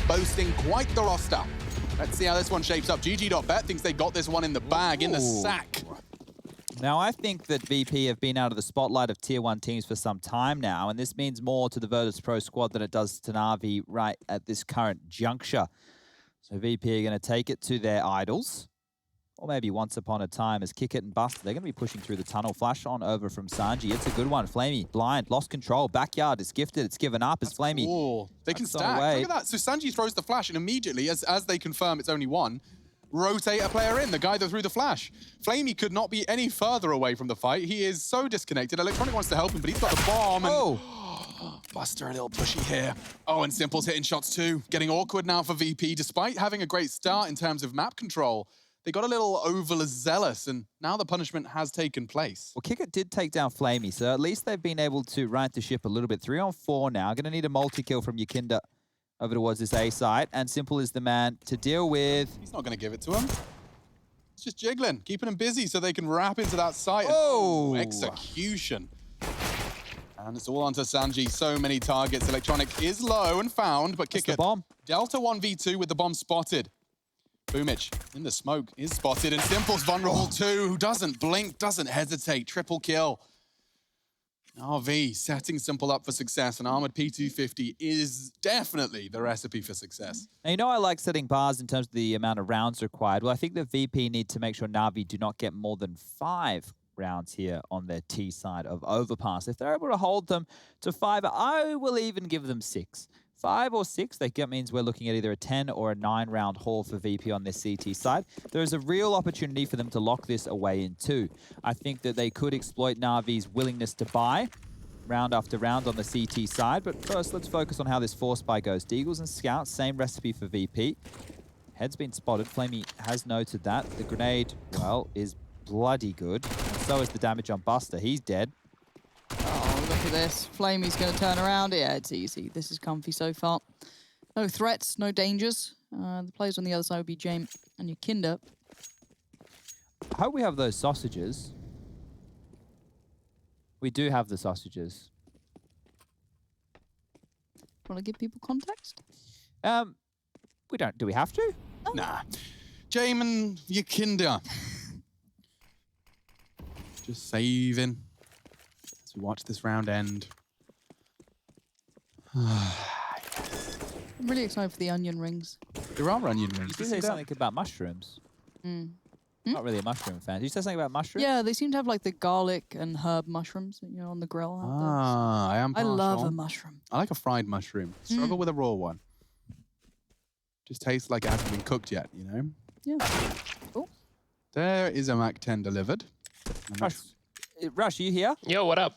boasting quite the roster. Let's see how this one shapes up. GG.bet thinks they got this one in the bag, in the sack. Now, I think that VP have been out of the spotlight of Tier 1 teams for some time now, and this means more to the Virtus.pro squad than it does to Na'Vi right at this current juncture. So VP are going to take it to their idols, or maybe once upon a time as Kick It and Buster. They're going to be pushing through the tunnel. Flash on over from Sanji. It's a good one. Flamey, blind, lost control. Backyard is gifted. It's given up as Flamey. Cool. They can stack. Look at that. So Sanji throws the flash, and immediately, as they confirm it's only one, rotate a player in, the guy that threw the flash. Flamey could not be any further away from the fight. He is so disconnected. Electronic wants to help him, but he's got the bomb. And Buster a little pushy here. Oh, and Simple's hitting shots too. Getting awkward now for VP, despite having a great start in terms of map control. They got a little overzealous, and now the punishment has taken place. Well, Kick It did take down Flamey, so at least they've been able to right the ship a little bit. 3-on-4 now. Going to need a multi-kill from Yakinda over towards this A site, and Simple is the man to deal with. He's not going to give it to him. It's just jiggling, keeping him busy so they can wrap into that site. Oh! Execution. And it's all onto Sanji. So many targets. Electronic is low and found, but Kick It. Bomb. Delta 1v2 with the bomb spotted. Boomich in the smoke is spotted, and Simple's vulnerable too. Who doesn't blink, doesn't hesitate. Triple kill. RV setting Simple up for success, and Armored P250 is definitely the recipe for success. Now, you know I like setting bars in terms of the amount of rounds required. Well, I think the VP need to make sure Na'Vi do not get more than 5 rounds here on their T side of Overpass. If they're able to hold them to 5, I will even give them 6. 5 or 6, that means we're looking at either a 10 or a 9-round haul for VP on this CT side. There is a real opportunity for them to lock this away in 2. I think that they could exploit Na'Vi's willingness to buy round after round on the CT side. But first, let's focus on how this force buy goes. Deagles and Scouts, same recipe for VP. Head's been spotted. Flamey has noted that. The grenade, well, is bloody good. And so is the damage on Buster. He's dead. Oh, look at this. Flamey's going to turn around. Yeah, it's easy. This is comfy so far. No threats, no dangers. The players on the other side would be James and Yakinda. I hope we have those sausages. We do have the sausages. Want to give people context? We don't. Do we have to? Oh. Nah. James and Yakinda. Just saving. We watch this round end. I'm really excited for the onion rings. There are onion rings. Did you say something about mushrooms? Not really a mushroom fan. Did you say something about mushrooms? Yeah, they seem to have like the garlic and herb mushrooms, you know, on the grill. I am partial. I love a mushroom. I like a fried mushroom. Struggle with a raw one. Just tastes like it hasn't been cooked yet, you know? Yeah. Oh. There is a Mac 10 delivered. Rush, are you here? Yo, what up?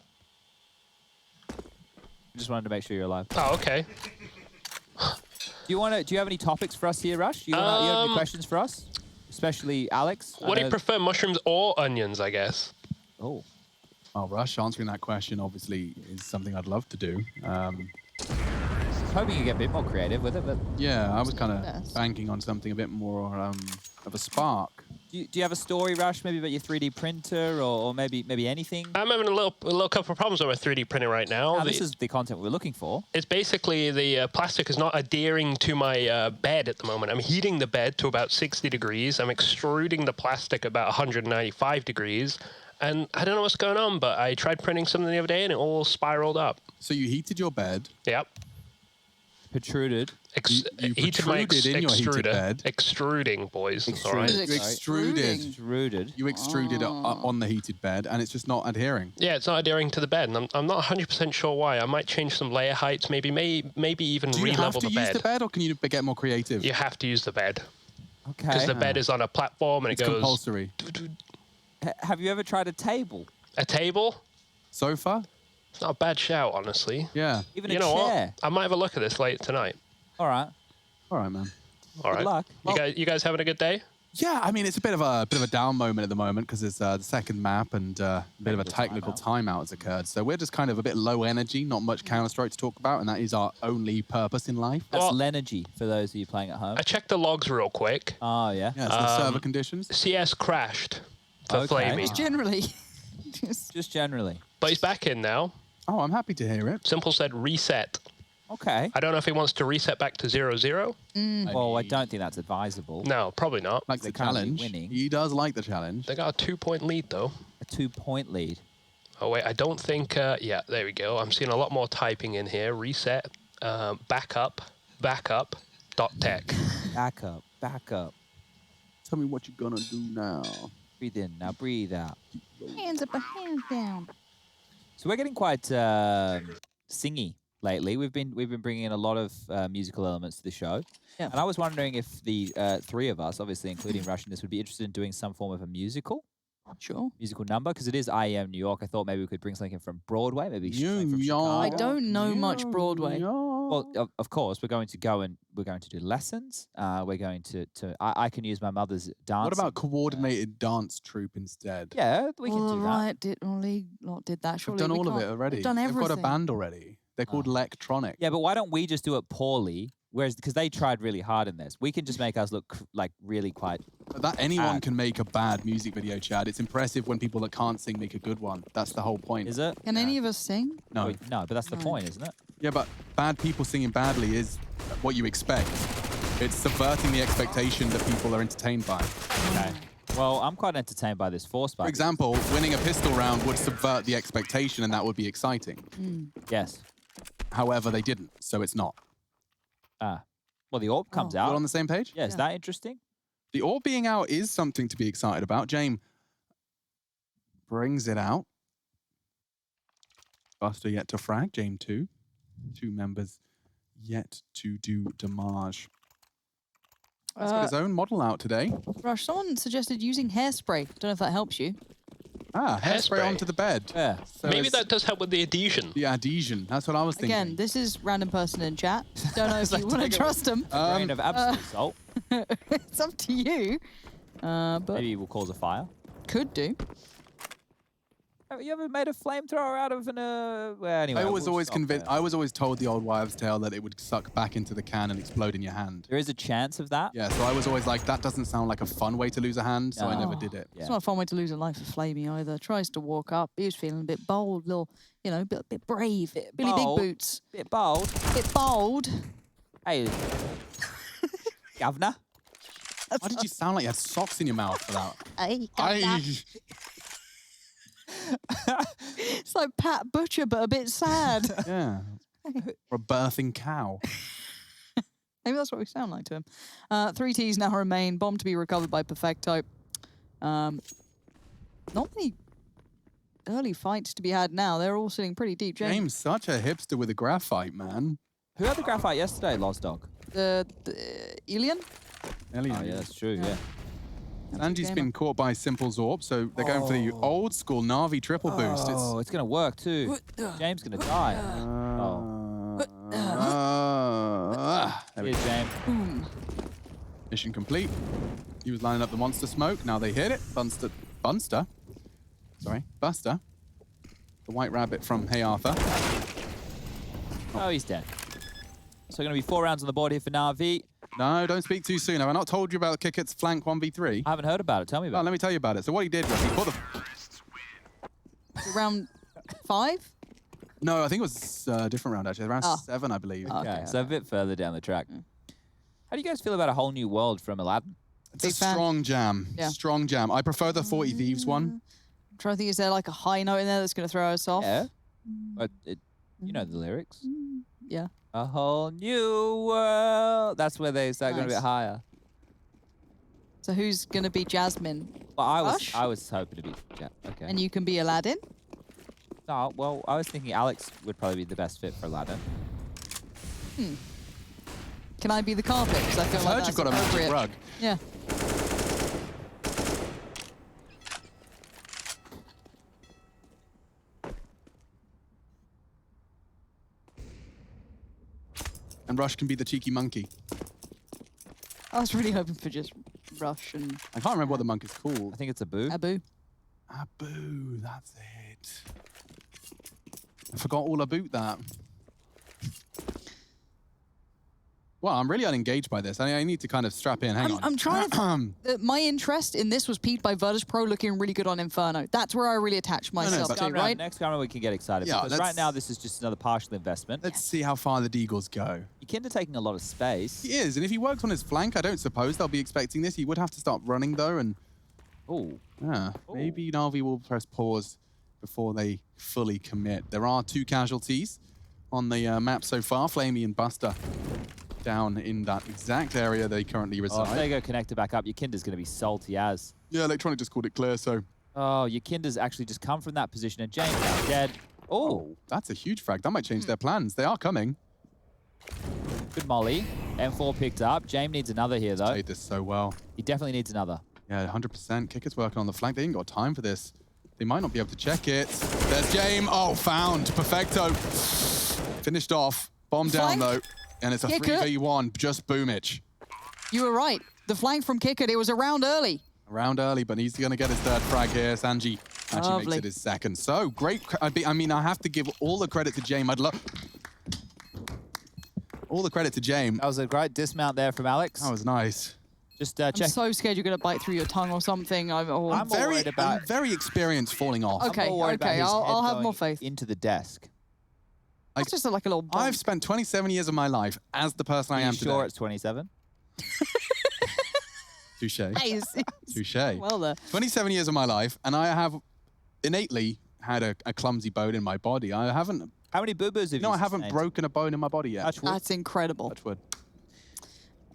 Just wanted to make sure you're alive. Oh, okay. Do you have any topics for us here, Rush? You have any questions for us? Especially Alex? What do you prefer, mushrooms or onions, I guess? Oh. Oh, Rush, answering that question obviously is something I'd love to do. I was hoping you get a bit more creative with it, but... Yeah, I was kind of banking on something a bit more of a spark. Do you have a story, Rush, maybe about your 3D printer or maybe anything? I'm having a little couple of problems with my 3D printer right now. This is the content we're looking for. It's basically the plastic is not adhering to my bed at the moment. I'm heating the bed to about 60 degrees. I'm extruding the plastic about 195 degrees. And I don't know what's going on, but I tried printing something the other day and it all spiraled up. So you heated your bed. Yep. Protruded. You protruded in your heated bed. Extruding, boys. All right. You extruded. You extruded it on the heated bed, and it's just not adhering. Yeah, it's not adhering to the bed, and I'm not 100% sure why. I might change some layer heights, maybe even Do you re-level have to the bed. use the bed, or can you get more creative? You have to use the bed. Okay. Because the bed is on a platform, and it's it goes... compulsory. Have you ever tried a table? A table? Sofa? It's not a bad shout, honestly. Yeah. Even a chair? What? I might have a look at this later tonight. All right. All right, man. All right. Good luck. You guys having a good day? Yeah, I mean, it's a bit of a down moment at the moment because it's the second map and a bit of a technical timeout has occurred. So we're just kind of a bit low energy, not much Counter-Strike to talk about, and that is our only purpose in life. That's Lenergy for those of you playing at home. I checked the logs real quick. Oh, yeah. Yeah, so server conditions. CS crashed for Flamey. Just generally. Just generally. But he's back in now. Oh, I'm happy to hear it. Simple said reset. Okay. I don't know if he wants to reset back to 0-0. Well, I don't think that's advisable. No, probably not. Like the They're currently challenge. winning. He does like the challenge. They got a 2-point lead, though. A 2-point lead. Oh, wait, I don't think... yeah, there we go. I'm seeing a lot more typing in here. Reset, backup, tech. Back up. Back up. Tell me what you're gonna do now. Breathe in. Now breathe out. Hands up and hands down. So we're getting quite singy lately. We've been bringing in a lot of musical elements to the show. Yeah. And I was wondering if the three of us, obviously including Rush in this, would be interested in doing some form of a musical number, because it is IEM New York. I thought maybe we could bring something in from Broadway, maybe something from Chicago. I don't know much Broadway. Well, of course, we're going to go and we're going to do lessons. We're going to I can use my mother's dance. What about coordinated dance troupe instead? Yeah, we can do that. Right, did that. We've Surely done we all of can't- it already. We've done They've everything. got a band already. They're called Electronic. Yeah, but why don't we just do it poorly? Whereas, because they tried really hard in this, we can just make us look like really quite. That anyone can make a bad music video, Chad. It's impressive when people that can't sing make a good one. That's the whole point. Is it? Can any of us sing? No. No, but that's the point, isn't it? Yeah, but bad people singing badly is what you expect. It's subverting the expectation that people are entertained by. Okay. Well, I'm quite entertained by this force For fight. example, winning a pistol round would subvert the expectation, and that would be exciting. Yes. However, they didn't, so it's not. Well, the orb comes You're out. on the same page? Yeah, is that interesting? The orb being out is something to be excited about. James brings it out. Buster yet to frag. James 2. 2 members yet to do damage. He's got his own model out today. Rush, someone suggested using hairspray. Don't know if that helps you. Hairspray onto the bed. Yeah. So Maybe it's that does help with the adhesion. the adhesion. That's what I was thinking. Again, this is random person in chat. Don't know if you want to trust them. Grain of absolute salt. It's up to you. But Maybe we'll cause a fire. could do. Have you ever made a flamethrower out of an? Well, anyway, I was we'll always stop convinced. there. I was always told the old wives' tale that it would suck back into the can and explode in your hand. There is a chance of that. Yeah, so I was always like, that doesn't sound like a fun way to lose a hand, so I never did it. Yeah. It's not a fun way to lose a life for Flamey either. Tries to walk up. He was feeling a bit bold, little, bit brave. Billy Big bold. Boots. Bit bold. Bit bold. Hey, governor. Why did you sound like you had socks in your mouth for that? It's like Pat Butcher, but a bit sad. Yeah. Or a birthing cow. Maybe that's what we sound like to him. 3 Ts now remain. Bomb to be recovered by Perfecto. Not many early fights to be had now. They're all sitting pretty deep. James, such a hipster with a graphite, man. Who had the graphite yesterday, Lost Dog? The Elian? Elliot. Oh, yeah, that's true, yeah. Sanji's been caught by Simple Zorb, so they're going for the old school Na'Vi triple boost. Oh, it's going to work, too. James going to die. There we Here's go. James. Boom. Mission complete. He was lining up the monster smoke. Now they hit it. Buster. The white rabbit from Hey Arthur. Oh, he's dead. So going to be 4 rounds on the board here for Na'Vi. No, don't speak too soon. Have I not told you about Kikit's flank 1v3? I haven't heard about it. Tell me Well, about let me tell you about it. So what he did was he put the... Round 5? No, I think it was a different round, actually. Round Oh. 7, I believe. Oh, it. okay. Okay, so a bit further down the track. How do you guys feel about A Whole New World from Aladdin? It's a Big fan. strong jam. Yeah. Strong jam. I prefer the 40 Thieves one. I'm trying to think, is there like a high note in there that's going to throw us off? Yeah. But you know the lyrics. Yeah. A whole new world. That's where they start going a bit Nice. higher. So who's going to be Jasmine? Well, Rush? I was hoping to be. Yeah, okay. And you can be Aladdin? No, well, I was thinking Alex would probably be the best fit for Aladdin. Can I be the carpet? Because I feel I like heard that's you've got a magic appropriate. rug. Yeah. And Rush can be the cheeky monkey. I was really hoping for just Rush and I can't remember what the monkey's called. I think it's a boo. Abu. Abu, that's it. I forgot all about that. Well, I'm really unengaged by this. I need to kind of strap in. Hang on. I'm trying to... my interest in this was piqued by Virtus.pro looking really good on Inferno. That's where I really attached myself to, right? Next round we can get excited. Yeah, because right now this is just another partial investment. Let's see how far the Deagles go. Yikinda taking a lot of space. He is, and if he works on his flank, I don't suppose they'll be expecting this. He would have to start running, though, and... Oh. Yeah, maybe Na'Vi will press pause before they fully commit. There are 2 casualties on the map so far, Flamey and Buster. Down in that exact area they currently reside. Oh, if they go connected back up, Yikinda's going to be salty as. Yeah, Electronic just called it clear, so... Oh, Yikinda's actually just come from that position, and James now dead. Oh, that's a huge frag. That might change their plans. They are coming. Good molly. M4 picked up. James needs another here, though. Played this so well. He definitely needs another. Yeah, 100%. Kicker's working on the flank. They ain't got time for this. They might not be able to check it. There's James. Oh, found. Perfecto. Finished off. Bomb down, though. And it's a 3v1, just Boomich. You were right. The flank from Kicker, it was around early. Around early, but he's going to get his 3rd frag here. Sanji actually makes it his 2nd. So, great. I mean, I have to give all the credit to James. I'd love... All the credit to James. That was a great dismount there from Alex. That was nice. Just check. I'm so scared you're going to bite through your tongue or something. I'm very experienced falling off. Okay, I'll have more faith. Into the desk. It's just like a little bomb. I've spent 27 years of my life as the person I am today. Sure it's 27? Touche. Touche. Well there. 27 years of my life, and I have innately had a clumsy bone in my body. I haven't... How many boo-boos have you No, I haven't broken a bone in my body yet. That's incredible. Touch wood.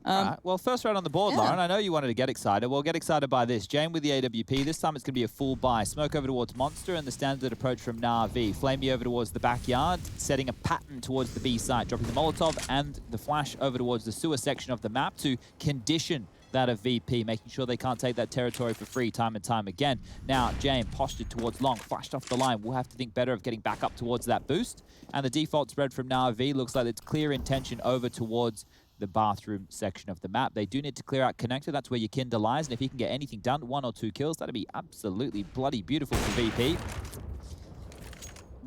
Right. Well, first round on the board, Lauren. I know you wanted to get excited. Well, get excited by this. James with the AWP. This time it's going to be a full buy. Smoke over towards Monster and the standard approach from Na'Vi. Flamey over towards the backyard, setting a pattern towards the B site, dropping the Molotov and the flash over towards the sewer section of the map to condition that of VP, making sure they can't take that territory for free time and time again. Now, James postured towards long, flashed off the line. We'll have to think better of getting back up towards that boost. And the default spread from Na'Vi looks like it's clear intention over towards the bathroom section of the map. They do need to clear out connector. That's where Yikinda lies. And if he can get anything done, 1 or 2 kills, that'd be absolutely bloody beautiful for VP.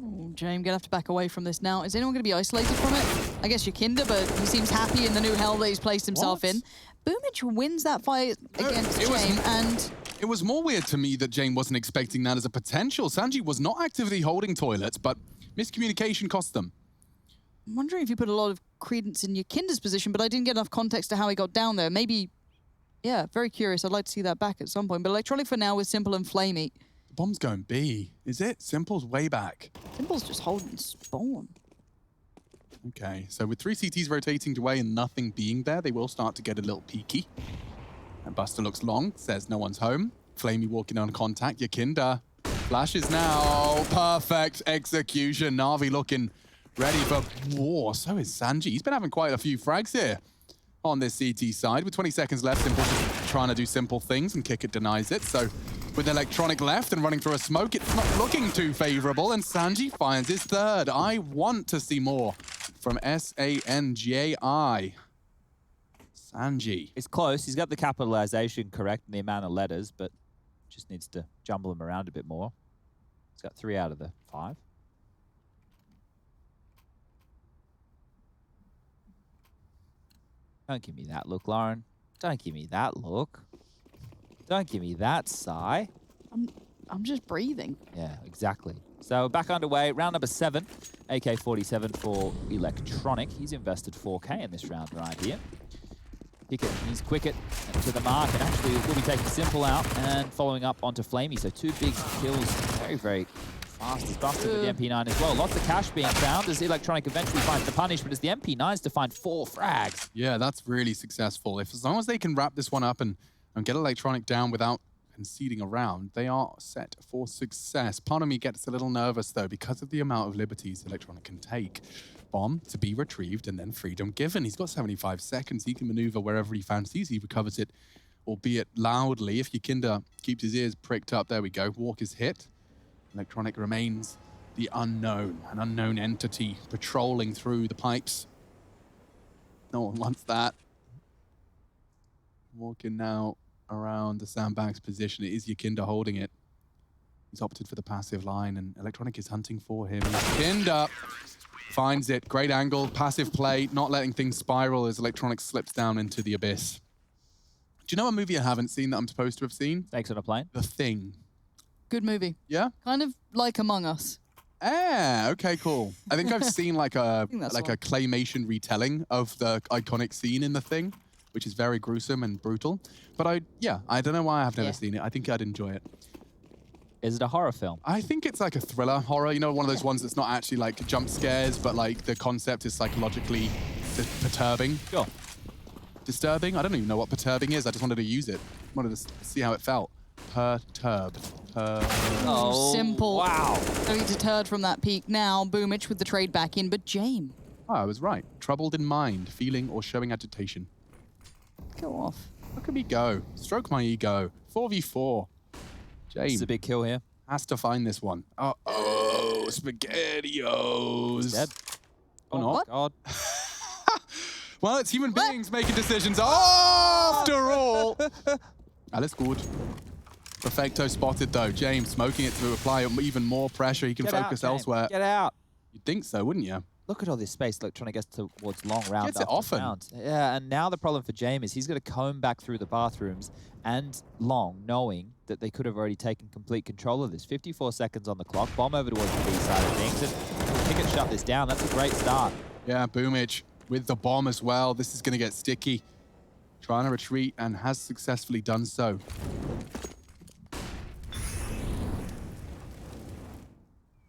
Oh, James gonna have to back away from this now. Is anyone gonna be isolated from it? I guess Yikinda, but he seems happy in the new hell that he's placed himself in. Boomich wins that fight against James, and... It was more weird to me that James wasn't expecting that as a potential. Sanji was not actively holding toilets, but miscommunication cost them. I'm wondering if you put a lot of credence in Yikinda's position, but I didn't get enough context to how he got down there. Maybe, yeah, very curious. I'd like to see that back at some point. But Electronic for now with Simple and Flamey. The bomb's going B. Is it? Simple's way back. Simple's just holding spawn. Okay, so with 3 CTs rotating away and nothing being there, they will start to get a little peaky. And Buster looks long, says no one's home. Flamey walking on contact. Yikinda flashes now. Perfect execution. Na'Vi looking ready for war. So is Sanji. He's been having quite a few frags here on this CT side. With 20 seconds left, Simple just trying to do simple things, and Kicker denies it. So with Electronic left and running through a smoke, it's not looking too favorable, and Sanji finds his 3rd. I want to see more from SANJI. Sanji. It's close. He's got the capitalization correct and the amount of letters, but just needs to jumble them around a bit more. He's got 3 out of the 5. Don't give me that look, Lauren. Don't give me that look. Don't give me that sigh. I'm just breathing. Yeah, exactly. So back underway, round number 7, AK-47 for Electronic. He's invested 4K in this round right here. Pickett, he's quick to the mark, and actually will be taking Simple out and following up onto Flamey. So 2 big kills, very, very fast as Buster with the MP9 as well. Lots of cash being found as Electronic eventually finds the punish, but it's the MP9s to find 4 frags. Yeah, that's really successful. As long as they can wrap this one up and get Electronic down without conceding a round, they are set for success. Part of me gets a little nervous, though, because of the amount of liberties Electronic can take. Bomb to be retrieved and then freedom given. He's got 75 seconds. He can maneuver wherever he fancies. He recovers it, albeit loudly. If Yikinda keeps his ears pricked up, there we go. Walk is hit. Electronic remains the unknown, an unknown entity patrolling through the pipes. No one wants that. Walking now around the sandbags position. It is Yikinda holding it. He's opted for the passive line, and Electronic is hunting for him. Yikinda Finds it. Great angle. Passive play. Not letting things spiral as Electronic slips down into the abyss. Do you know a movie I haven't seen that I'm supposed to have seen? Snakes on a plane. The Thing. Good movie. Yeah? Kind of like Among Us. Okay, cool. I think I've seen like a that's a claymation retelling of the iconic scene in The Thing, which is very gruesome and brutal. But I don't know why I've never seen it. I think I'd enjoy it. Is it a horror film? I think it's like a thriller horror, you know, one of those ones that's not actually like jump scares, but like the concept is psychologically perturbing. Sure. Disturbing? I don't even know what perturbing is. I just wanted to use it. Wanted to see how it felt. Perturbed. Oh, simple. Wow. Very deterred from that peak now. Boomich with the trade back in, but Jame. Oh, I was right. Troubled in mind, feeling or showing agitation. Go off. Look at me go. Stroke my ego. 4v4. It's James a big kill here. has to find this one. Oh, SpaghettiOs. Dead. Oh, no. What? God. Well, it's human beings making decisions after all. Alles gut. Perfecto spotted, though. James smoking it to apply even more pressure. He can Get out, focus James. elsewhere. Get out. You'd think so, wouldn't you? Look at all this space Electronic gets towards long round Gets it after often. round. Yeah, and now the problem for James is he's got to comb back through the bathrooms and long, knowing that they could have already taken complete control of this. 54 seconds on the clock. Bomb over towards the B side of things. And Pickett shut this down. That's a great start. Yeah, Boomich with the bomb as well. This is going to get sticky. Trying to retreat and has successfully done so.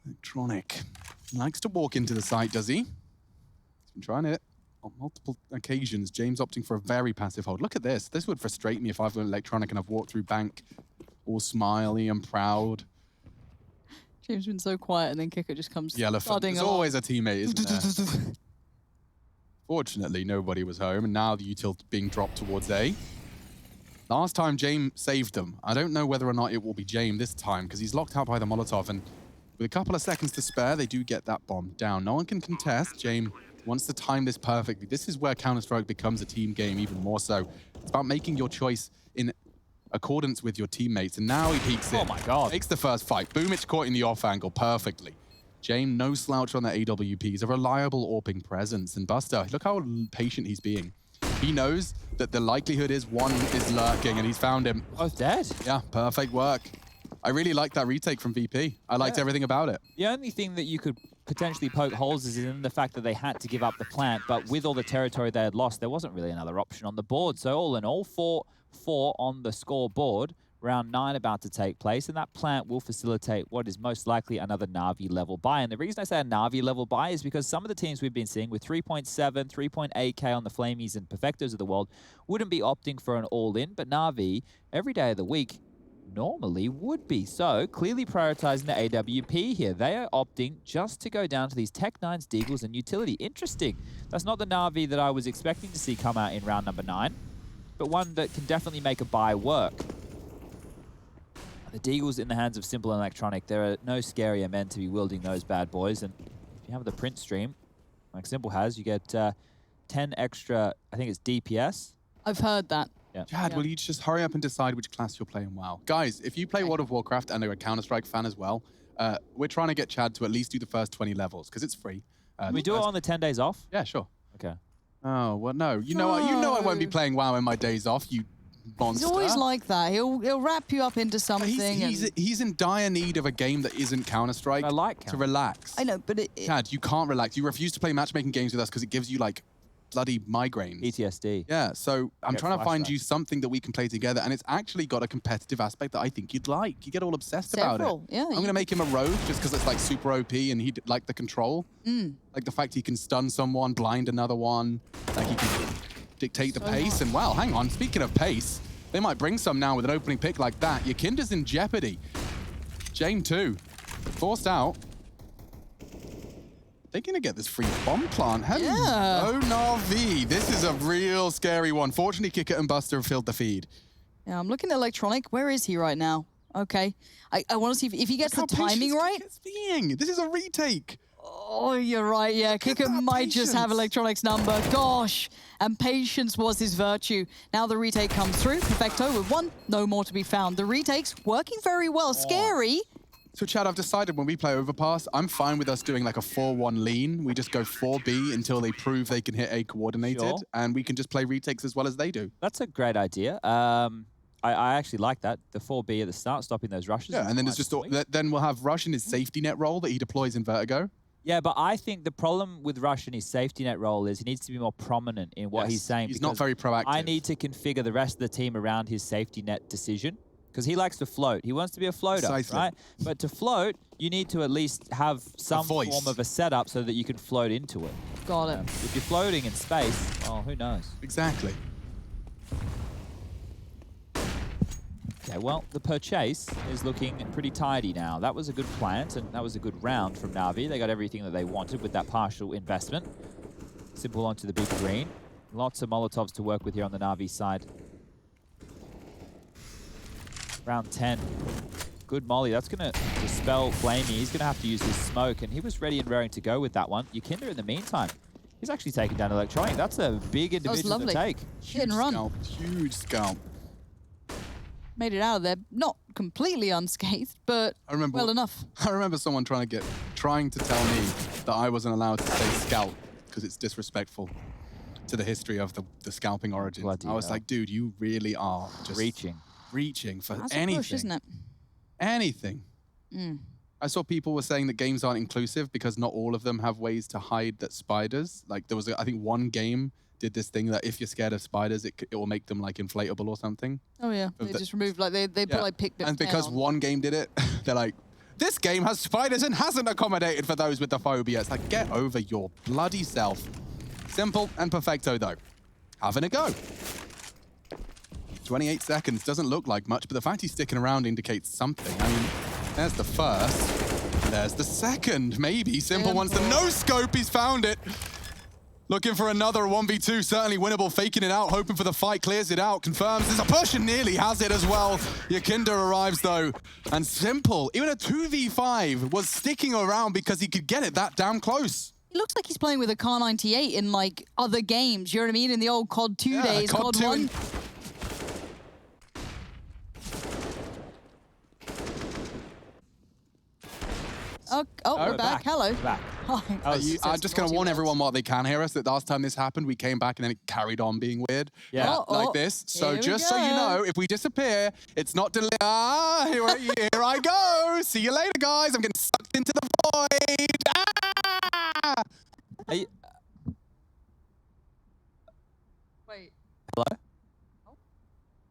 Electronic. Likes to walk into the site, does he? He's been trying it on multiple occasions. James opting for a very passive hold. Look at this. This would frustrate me if I've got Electronic and I've walked through bank all smiley and proud. James been so quiet, and then Kicker just comes The elephant. thudding There's along. always a teammate, isn't there? Fortunately, nobody was home, and now the util being dropped towards A. Last time, James saved them. I don't know whether or not it will be James this time, because he's locked out by the Molotov, and with a couple of seconds to spare, they do get that bomb down. No one can contest. James wants to time this perfectly. This is where Counter-Strike becomes a team game even more so. It's about making your choice in accordance with your teammates, and now he peeks in. Oh my God. Takes the first fight. Boomich caught in the off angle perfectly. James, no slouch on the AWP. He's a reliable AWPing presence. And Buster, look how patient he's being. He knows that the likelihood is one is lurking, and he's found him. Both dead. Yeah, perfect work. I really like that retake from VP. I liked everything about it. The only thing that you could potentially poke holes is in the fact that they had to give up the plant, but with all the territory they had lost, there wasn't really another option on the board. So all in all, 4-4 on the scoreboard. Round 9 about to take place, and that plant will facilitate what is most likely another Na'Vi level buy. And the reason I say a Na'Vi level buy is because some of the teams we've been seeing with 3.7, 3.8k on the Flamies and Perfectos of the world wouldn't be opting for an all-in, but Na'Vi, every day of the week, normally would be. So clearly prioritizing the AWP here. They are opting just to go down to these Tech 9s, Deagles, and utility. Interesting. That's not the Na'Vi that I was expecting to see come out in round number 9, but one that can definitely make a buy work. The Deagles in the hands of Simple and Electronic. There are no scarier men to be wielding those bad boys. And if you have the print stream, like Simple has, you get 10 extra, I think it's DPS. I've heard that. Yeah. Chad, will you just hurry up and decide which class you're playing WoW? Guys, if you play World of Warcraft and are a Counter-Strike fan as well, we're trying to get Chad to at least do the first 20 levels, because it's free. Can we do it on the 10 days off? Yeah, sure. Okay. Oh, well, no. You know I won't be playing WoW in my days off, you monster. He's always like that. He'll wrap you up into something. He's in dire need of a game that isn't Counter-Strike I like to relax. I know, but Chad, you can't relax. You refuse to play matchmaking games with us because it gives you, like, bloody migraines. PTSD. Yeah, so I'm Get trying to find flashbacks. you something that we can play together, and it's actually got a competitive aspect that I think you'd like. You get all obsessed about it. Yeah, I'm going to make him a rogue just because it's like super OP and he'd like the control. Like the fact he can stun someone, blind another one, like he can dictate the pace. And wow, hang on, speaking of pace, they might bring some now with an opening pick like that. Your Kinder's in jeopardy. Jane too. Forced out. They're going to get this free bomb plant. Hello, Na'Vi. This is a real scary one. Fortunately, Kicker and Buster have filled the feed. Yeah, I'm looking at Electronic. Where is he right now? Okay. I want to see if he gets the timing right. This is a retake. Oh, you're right. Yeah, Kicker might just have Electronic's number. Gosh. And patience was his virtue. Now the retake comes through. Perfecto with one. No more to be found. The retake's working very well. Scary. So Chad, I've decided when we play Overpass, I'm fine with us doing like a 4-1 lean. We just go 4B until they prove they can hit A coordinated, Sure. and we can just play retakes as well as they do. That's a great idea. I actually like that. The 4B at the start, stopping those rushes. Yeah, and then it's just then we'll have Rush in his safety net role that he deploys in Vertigo. Yeah, but I think the problem with Rush and his safety net role is he needs to be more prominent in what he's saying. He's not very proactive. I need to configure the rest of the team around his safety net decision because he likes to float. He wants to be a floater, Precisely. right? But to float, you need to at least have some voice. form of a setup so that you can float into it. Got it. If you're floating in space, oh, who knows? Exactly. Okay, well, the purchase is looking pretty tidy now. That was a good plant, and that was a good round from Na'Vi. They got everything that they wanted with that partial investment. Simple onto the big green. Lots of Molotovs to work with here on the Na'Vi side. Round 10. Good molly. That's going to dispel Flamey. He's going to have to use his smoke, and he was ready and raring to go with that one. Yukinder, in the meantime, he's actually taken down Electronic. That's a big individual to take. Hit and run. Scalp, huge scalp. Made it out of there. Not completely unscathed, but well enough. I remember someone trying to tell me that I wasn't allowed to say scalp because it's disrespectful to the history of the scalping origins. Bloody I was hell. like, dude, you really are just reaching for That's anything. a push, isn't it? Anything. I saw people were saying that games aren't inclusive because not all of them have ways to hide that spiders. Like there was, I think, one game did this thing that if you're scared of spiders, it will make them like inflatable or something. Oh yeah, they just removed like they put like picked it And because down. one game did it, they're like, this game has spiders and hasn't accommodated for those with the phobia. It's like, get over your bloody self. Simple and perfecto though. Having a go. 28 seconds doesn't look like much, but the fact he's sticking around indicates something. I mean, there's the first, there's the second, maybe. Simple wants the no-scope, he's found it. Looking for another 1v2, certainly winnable, faking it out, hoping for the fight, clears it out, confirms there's a push and nearly has it as well. Yukinder arrives though, and Simple, even a 2v5, was sticking around because he could get it that damn close. It looks like he's playing with a Car 98 in like other games, you know what I mean? In the old COD 2 days, COD 1. We're back. Hello. Back. I'm just going to warn everyone while they can hear us that last time this happened, we came back and then it carried on being weird. Yeah. Like this. So Here just so you know, if we disappear, it's not delay. Here I go. See you later, guys. I'm getting sucked into the void. Are you, Wait. hello?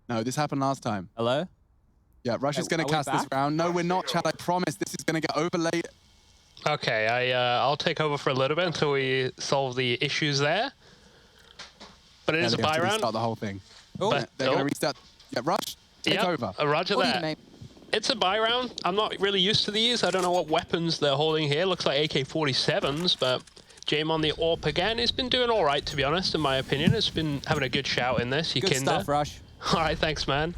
No, this happened last time. Hello? Yeah, Rush is going to are we cast this back? round. No, we're not, Chad. I promise this is going to get overlaid. Okay, I'll take over for a little bit until we solve the issues there. But it is a They have buy to round. restart the whole thing. Oh, But- They're going to restart. Yeah, Rush, take over. Roger What do you that. mean? It's a buy round. I'm not really used to these. I don't know what weapons they're holding here. Looks like AK-47s, but Jame on the AWP again. It's been doing all right, to be honest, in my opinion. It's been having a good shout in this. good Yukinder. stuff, Rush. All right, thanks, man.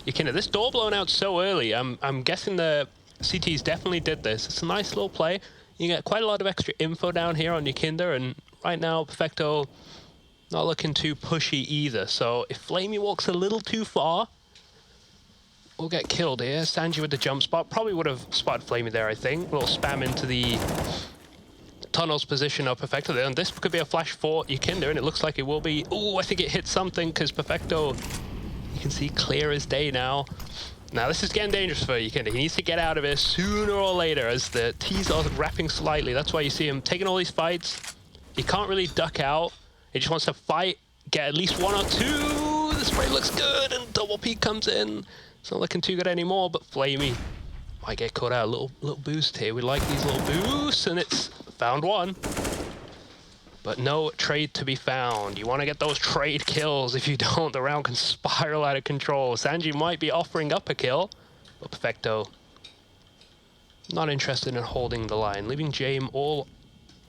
Yukinder, this door blown out so early. I'm guessing the CTs definitely did this. It's a nice little play. You get quite a lot of extra info down here on Yukinder, and right now, Perfecto not looking too pushy either. So if Flamey walks a little too far, we'll get killed here. Sanji with the jump spot. Probably would have spotted Flamey there, I think. A little spam into the tunnels position of Perfecto there. And this could be a flash for Yukinder, and it looks like it will be. Ooh, I think it hit something because Perfecto, you can see clear as day now. Now this is getting dangerous for Yukinder. He needs to get out of it sooner or later as the T's are wrapping slightly. That's why you see him taking all these fights. He can't really duck out. He just wants to fight, get at least one or two. The spray looks good, and double peek comes in. It's not looking too good anymore, but Flamey might get caught out. A little boost here. We like these little boosts, and it's found one. But no trade to be found. You want to get those trade kills. If you don't, the round can spiral out of control. Sanji might be offering up a kill, but Perfecto not interested in holding the line. Leaving Jame all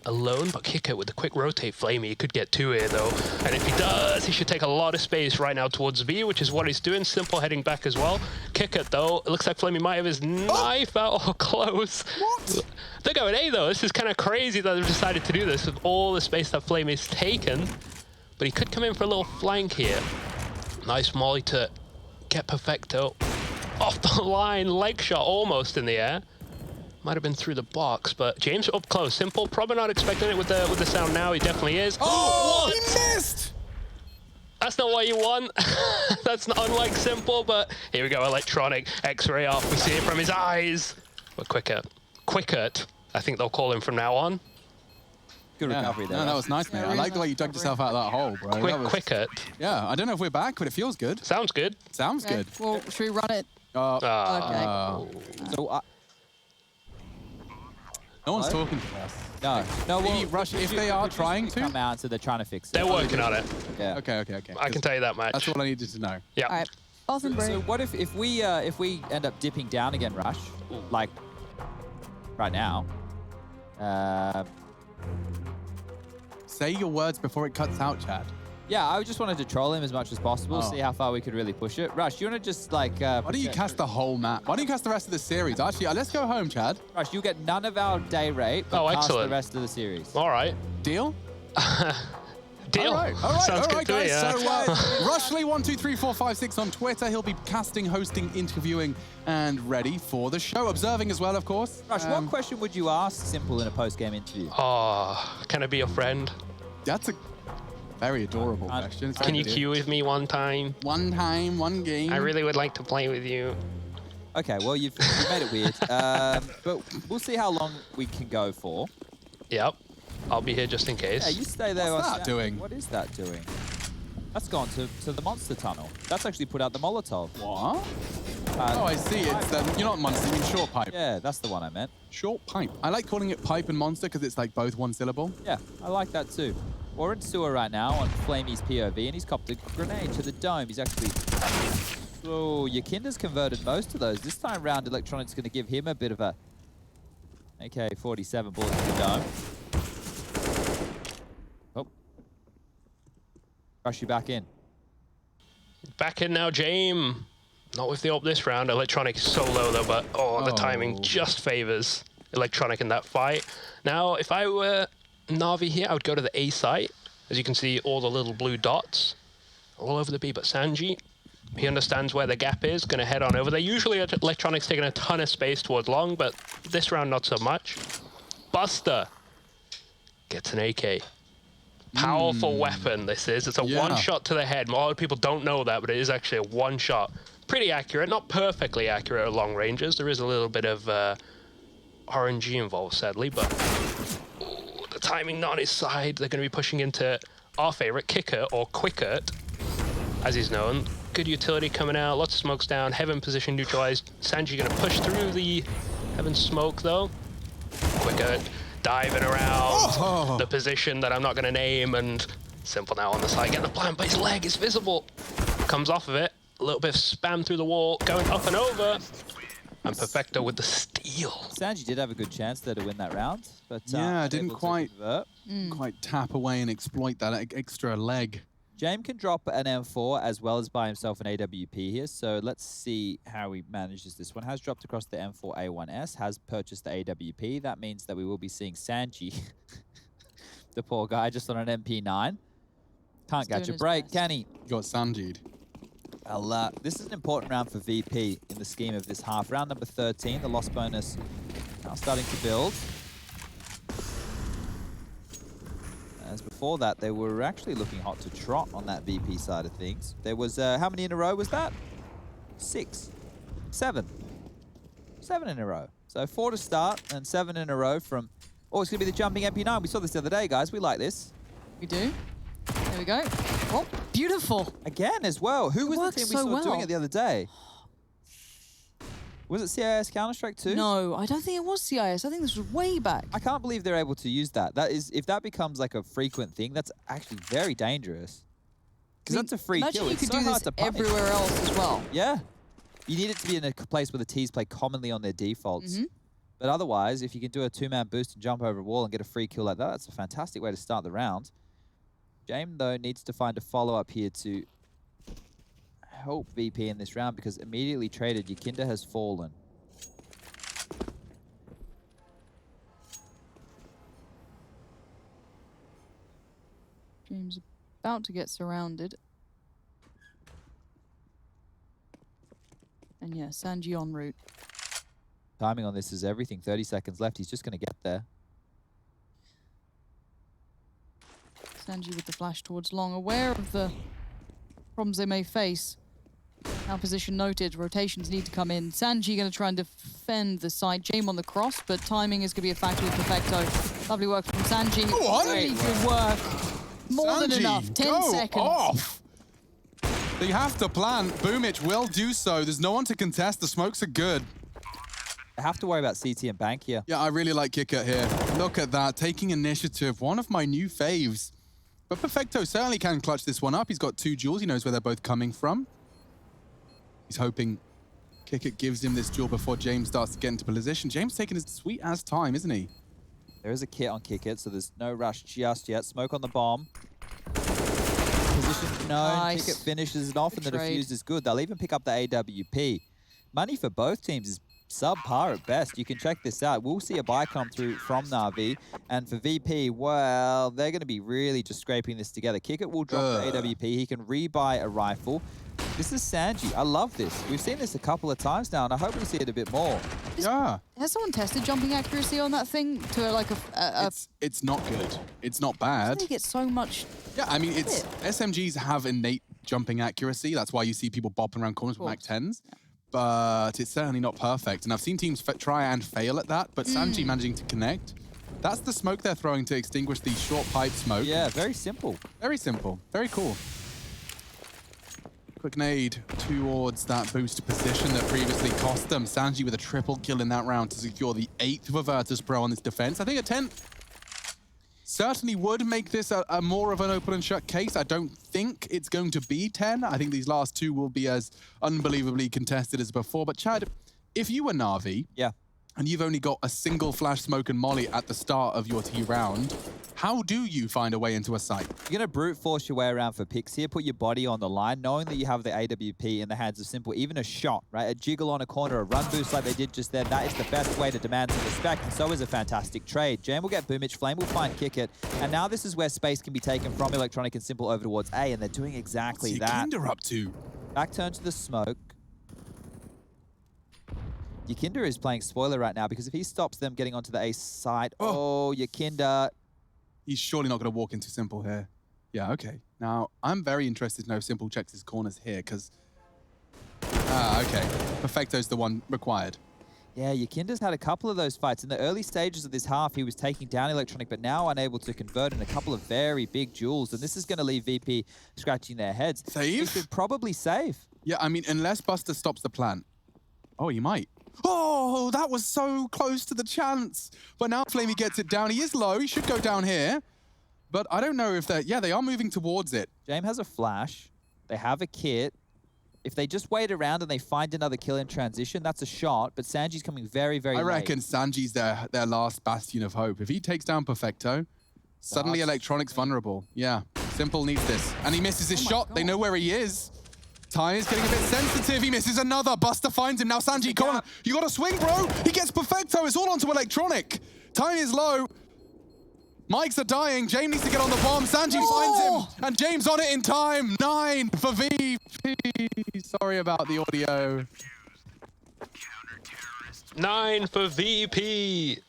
alone, but Kicker with the quick rotate Flamey, he could get two here though. And if he does, he should take a lot of space right now towards B, which is what he's doing. Simple heading back as well. Kick it though. It looks like Flamey might have his knife out or close. What? They're going A though. This is kind of crazy that they've decided to do this with all the space that Flamey's taken. But he could come in for a little flank here. Nice molly to get Perfecto off the line. Leg shot almost in the air. Might have been through the box, but James up close. Simple, probably not expecting it with the sound now. He definitely is. Oh, what? he missed! That's not what you want. That's not unlike Simple, but here we go. Electronic X-ray off. We see it from his eyes. But Quickert, I think they'll call him from now on. Good recovery there. No, that was nice, mate. I like the way you dug yourself out of that hole, bro. Quickert. Yeah, I don't know if we're back, but it feels good. Sounds good. Sounds Okay, good. well, should we run it? Okay. So, No one's talking to us. no. Maybe rush if they are trying to. Come out, so they're trying to fix it. They're working on it. Yeah. Okay. I can tell you that much. That's all I needed to know. Yeah. All right. Awesome break. So what if we end up dipping down again, Rush, like right now? Say your words before it cuts out, Chad. Yeah, I just wanted to troll him as much as possible, see how far we could really push it. Rush, you want to just like... Why don't you cast the whole map? Why don't you cast the rest of the series? Actually, let's go home, Chad. Rush, you'll get none of our day rate, but cast excellent. the rest of the series. All right. Deal? Deal. All right, Sounds good to me. guys. So, Rushly123456 on Twitter. He'll be casting, hosting, interviewing, and ready for the show. Observing as well, of course. Rush, what question would you ask Simple in a post-game interview? Oh, can I be your friend? That's a very adorable question. Can you queue with me one time? One time, one game. I really would like to play with you. Okay, well, you've made it weird. But we'll see how long we can go for. Yep. I'll be here just in case. Yeah, you stay there. What's that doing? What is that doing? That's gone to the monster tunnel. That's actually put out the Molotov. What? Oh, I see. It's you're not monster, you mean short pipe. Yeah, that's the one I meant. Short pipe. I like calling it pipe and monster because it's like both one syllable. Yeah, I like that too. We're in sewer right now on Flamey's POV, and he's copped a grenade to the dome. He's actually... Oh, Yakinda's converted most of those. This time round, Electronic's going to give him a bit of a AK-47 bullet to the dome. Oh. Rush you back in. Back in now, James. Not with the ult this round. Electronic is so low though, but the timing just favors Electronic in that fight. Now, if I were Na'Vi here, I would go to the A site. As you can see, all the little blue dots all over the B. But Sanji, he understands where the gap is, going to head on over there. Usually Electronic's taking a ton of space towards long, but this round not so much. Buster gets an AK. Powerful weapon this is. It's a one shot to the head. A lot of people don't know that, but it is actually a one shot. Pretty accurate, not perfectly accurate at long ranges. There is a little bit of RNG involved, sadly, but the timing not on his side. They're going to be pushing into our favorite kicker, or Quickert, as he's known. Good utility coming out, lots of smokes down, Heaven position neutralized. Sanji going to push through the Heaven smoke, though. Quickert diving around the position that I'm not going to name, and Simple now on the side, getting the plant, but his leg is visible. Comes off of it, a little bit of spam through the wall, going up and over. And Perfecto with the steal. Sanji did have a good chance there to win that round, but didn't quite tap away and exploit that extra leg. James can drop an M4 as well as buy himself an AWP here, so let's see how he manages this one. Has dropped across the M4A1S, has purchased the AWP. That means that we will be seeing Sanji, the poor guy, just on an MP9. Can't catch a break, can he? You got Sanji'd. Well, this is an important round for VP in the scheme of this half. Round number 13, the loss bonus now starting to build. As before that, they were actually looking hot to trot on that VP side of things. There was, how many in a row was that? 6. 7. 7 in a row. So 4 to start and 7 in a row from... Oh, it's going to be the jumping MP9. We saw this the other day, guys. We like this. We do. There we go. Oh, beautiful. Again as well. Who was the team we saw doing it the other day? Was it CIS Counter-Strike 2? No, I don't think it was CIS. I think this was way back. I can't believe they're able to use that. That is, if that becomes like a frequent thing, that's actually very dangerous. Because that's a free kill. Imagine you It's could so do hard this to punish. everywhere else as well. Yeah. You need it to be in a place where the T's play commonly on their defaults. But otherwise, if you can do a 2-man boost and jump over a wall and get a free kill like that, that's a fantastic way to start the round. James, though, needs to find a follow-up here to help VP in this round because immediately traded, Yakinda has fallen. James about to get surrounded. And yeah, Sanji en route. Timing on this is everything. 30 seconds left. He's just going to get there. Sanji with the flash towards long, aware of the problems they may face. Now position noted, rotations need to come in. Sanji going to try and defend the side. Jame on the cross, but timing is going to be a factor with Perfecto. Lovely work from Sanji. What? Really good work. More than Sanji, enough. 10 go seconds. Off. They have to plan. Boomich will do so. There's no one to contest. The smokes are good. I have to worry about CT and Bank here. Yeah, I really like Kicker here. Look at that, taking initiative. One of my new faves. But Perfecto certainly can clutch this one up. He's got 2 duels. He knows where they're both coming from. He's hoping Kicker gives him this duel before James starts to get into position. James taking his sweet-ass time, isn't he? There is a kit on Kick It, so there's no rush just yet. Smoke on the bomb. Position known. Nice. Kick It finishes it off, Good and the trade. defuse is good. They'll even pick up the AWP. Money for both teams is subpar at best. You can check this out. We'll see a buy come through from Na'Vi. And for VP, well, they're going to be really just scraping this together. Kick It will drop the AWP. He can rebuy a rifle. This is Sanji. I love this. We've seen this a couple of times now, and I hope we see it a bit more. Yeah. Has someone tested jumping accuracy on that thing to like a It's not good. It's not bad. they get so much. Yeah, I mean, it's SMGs have innate jumping accuracy. That's why you see people bopping around corners with Mac 10s. But it's certainly not perfect. And I've seen teams try and fail at that, but Sanji managing to connect. That's the smoke they're throwing to extinguish the short pipe smoke. Yeah, very simple. Very simple. Very cool. Quick nade towards that boost position that previously cost them. Sanji with a triple kill in that round to secure the 8th for Virtus.pro on this defense. I think a 10th certainly would make this a more of an open and shut case. I don't think it's going to be 10. I think these last 2 will be as unbelievably contested as before. But Chad, if you were Na'Vi, Yeah. and you've only got a single flash smoke and molly at the start of your T round, how do you find a way into a site? You're going to brute force your way around for picks here, put your body on the line, knowing that you have the AWP in the hands of Simple, even a shot, right? A jiggle on a corner, a run boost like they did just then. That is the best way to demand some respect, and so is a fantastic trade. Jam will get Boomich, Flame will find Kick It, and now this is where space can be taken from Electronic and Simple over towards A, and they're doing exactly What's that. Yakinda up to? Back turn to the smoke. Yakinda is playing spoiler right now, because if he stops them getting onto the A side, Yakinda... He's surely not going to walk into Simple here. Yeah, okay. Now, I'm very interested to know if Simple checks his corners here, because... okay. Perfecto's the one required. Yeah, Yakinda's had a couple of those fights. In the early stages of this half, he was taking down Electronic, but now unable to convert in a couple of very big duels, and this is going to leave VP scratching their heads. Save? He should probably save. Yeah, I mean, unless Buster stops the plant. Oh, he might. Oh, that was so close to the chance. But now Flamey gets it down. He is low. He should go down here. But I don't know if they're... Yeah, they are moving towards it. Jame has a flash. They have a kit. If they just wait around and they find another kill in transition, that's a shot. But Sanji's coming very, very I late. reckon Sanji's their last bastion of hope. If he takes down Perfecto, suddenly Electronic's vulnerable. Yeah, Simple needs this. And he misses his shot. They know where he is. Time is getting a bit sensitive. He misses another. Buster finds him. Now Sanji, come on. You got to swing, bro. He gets Perfecto. It's all onto Electronic. Time is low. Mics are dying. James needs to get on the bomb. Sanji finds him. And James on it in time. 9 for VP. Sorry about the audio. 9 for VP.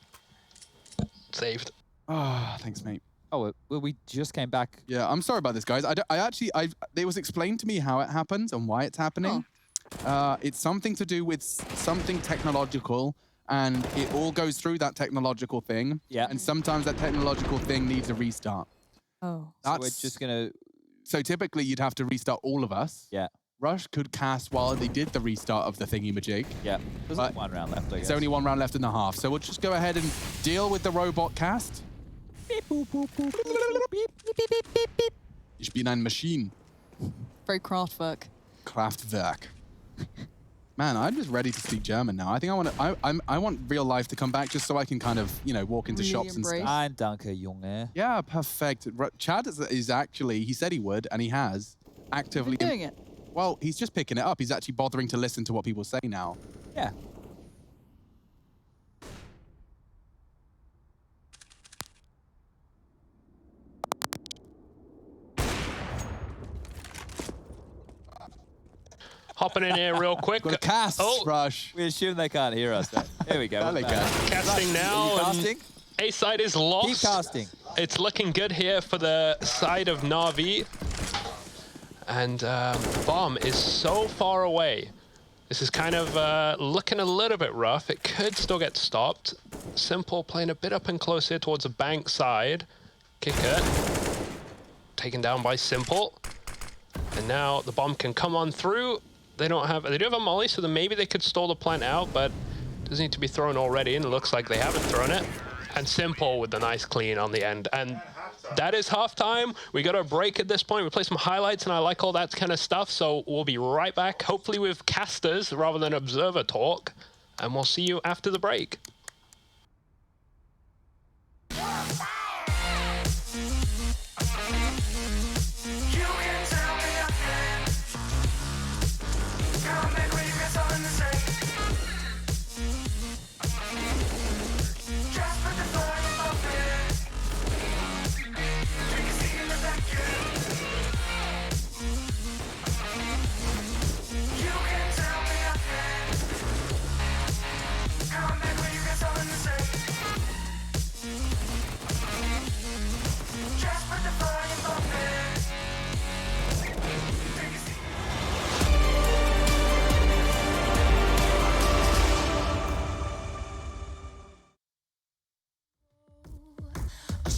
Saved. Ah, thanks, mate. Oh, well, we just came back. Yeah, I'm sorry about this, guys. It was explained to me how it happens and why it's happening. It's something to do with something technological, and it all goes through that technological thing. Yeah. And sometimes that technological thing needs a restart. Oh. So we're just going to... So typically, you'd have to restart all of us. Yeah. Rush could cast while they did the restart of the thingy-majig. Yeah. There's But only 1 round left, I guess. There's only 1 round left in the half. So we'll just go ahead and deal with the robot cast. Beep, boop, boop, boop, boop, boop, beep, beep, beep, beep, beep, beep. Ich bin ein Maschine. Very Kraftwerk. Kraftwerk. Man, I'm just ready to speak German now. I think I want real life to come back just so I can kind of, you know, walk into Really shops and embrace. stuff. Ein Danke, Junge. Yeah, perfect. Chad is actually, he said he would, and he has actively... Doing it. Well, he's just picking it up. He's actually bothering to listen to what people say now. Yeah. Hopping in here real quick. Got a cast, Rush. We assume they can't hear us. Right? Here we go. No, they can. Casting now. Casting? A side is lost. Keep casting. It's looking good here for the side of Na'Vi. And Bomb is so far away. This is kind of looking a little bit rough. It could still get stopped. Simple playing a bit up and close here towards the bank side. Kicker. Taken down by Simple. And now the Bomb can come on through. They do have a molly, so then maybe they could stall the plant out, but it does need to be thrown already, and it looks like they haven't thrown it. And Simple with the nice clean on the end. And that is halftime. We got a break at this point. We play some highlights, and I like all that kind of stuff. So we'll be right back, hopefully with casters rather than observer talk. And we'll see you after the break.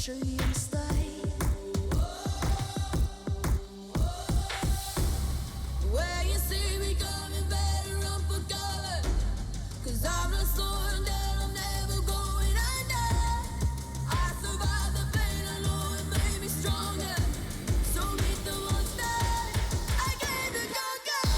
Show you in style. Where you see me coming, better run for cover. 'Cause I'm not soaring that I'm never going under. I survived the pain, I know it made me stronger. So meet the monster, I came to conquer.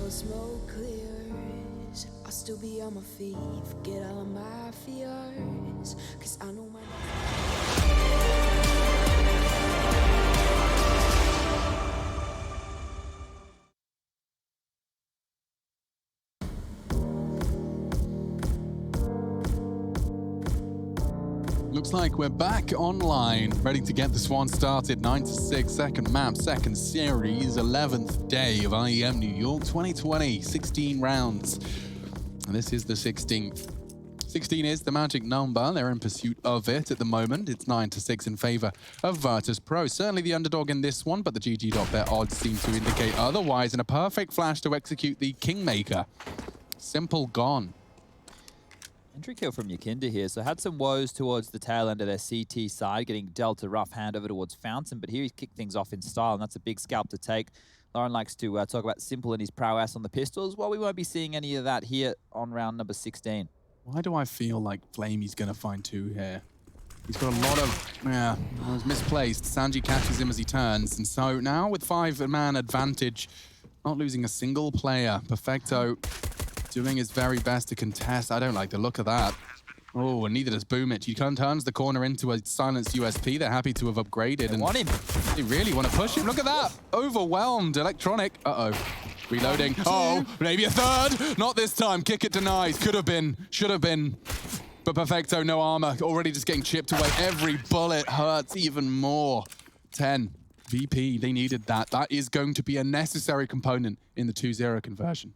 Smoke clears, I'll still be on my feet. Forget all of my fears, 'cause I know my Looks like we're back online, ready to get this one started. 9-6, second map, second series, 11th day of IEM New York 2020, 16 rounds. And this is the 16th 16 is the magic number. They're in pursuit of it at the moment. It's 9-6 in favor of Virtus.pro. Certainly the underdog in this one, but the GG.bet odds seem to indicate otherwise. And a perfect flash to execute the Kingmaker. Simple gone. Entry kill from Yakinda here. So had some woes towards the tail end of their CT side, getting dealt a rough hand over towards Fountain, but here he's kicked things off in style, and that's a big scalp to take. Lauren likes to talk about Simple and his prowess on the pistols. Well, we won't be seeing any of that here on round number 16. Why do I feel like Flamey's going to find 2 here? He's got a lot of, it was misplaced. Sanji catches him as he turns. And so now with 5-man advantage, not losing a single player. Perfecto doing his very best to contest. I don't like the look of that. Oh, and neither does Boomich. He turns the corner into a silenced USP. They're happy to have upgraded. They want him. They really want to push him. Look at that. Overwhelmed. Electronic. Uh-oh. Reloading. Oh, maybe a third. Not this time. Kick it denies. Could have been. Should have been. But Perfecto, no armor. Already just getting chipped away. Every bullet hurts even more. 10. VP, they needed that. That is going to be a necessary component in the 2-0 conversion.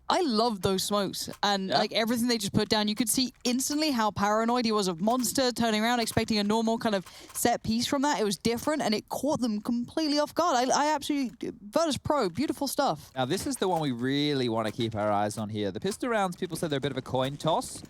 I love those smokes and like everything they just put down. You could see instantly how paranoid he was of Monster, turning around, expecting a normal kind of set piece from that. It was different and it caught them completely off guard. I absolutely, Virtus.pro, beautiful stuff. Now this is the one we really want to keep our eyes on here. The pistol rounds, people say they're a bit of a coin toss.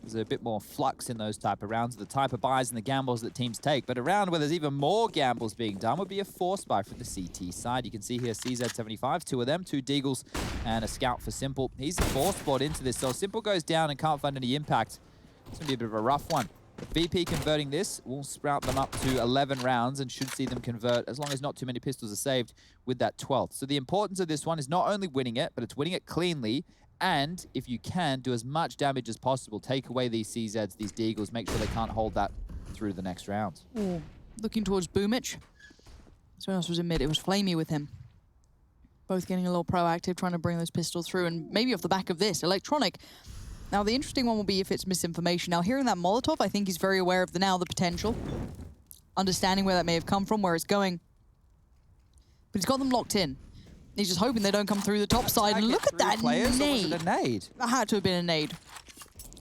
There's a bit more flux in those type of rounds, the type of buys and the gambles that teams take. But a round where there's even more gambles being done would be a force buy from the CT side. You can see here CZ75, 2 of them, 2 Deagles and a scout for Simple. He's force bought into this, so Simple goes down and can't find any impact. It's going to be a bit of a rough one. But VP converting this will sprout them up to 11 rounds and should see them convert as long as not too many pistols are saved with that 12th. So the importance of this one is not only winning it, but it's winning it cleanly. And if you can, do as much damage as possible. Take away these CZs, these Deagles, make sure they can't hold that through the next round. Ooh, looking towards Boomich. Someone else was in mid. It was Flamey with him. Both getting a little proactive, trying to bring those pistols through. And maybe off the back of this, Electronic. Now, the interesting one will be if it's misinformation. Now, hearing that Molotov, I think he's very aware of the potential. Understanding where that may have come from, where it's going. But he's got them locked in. He's just hoping they don't come through the top side. And look at that nade. A nade. That had to have been a nade.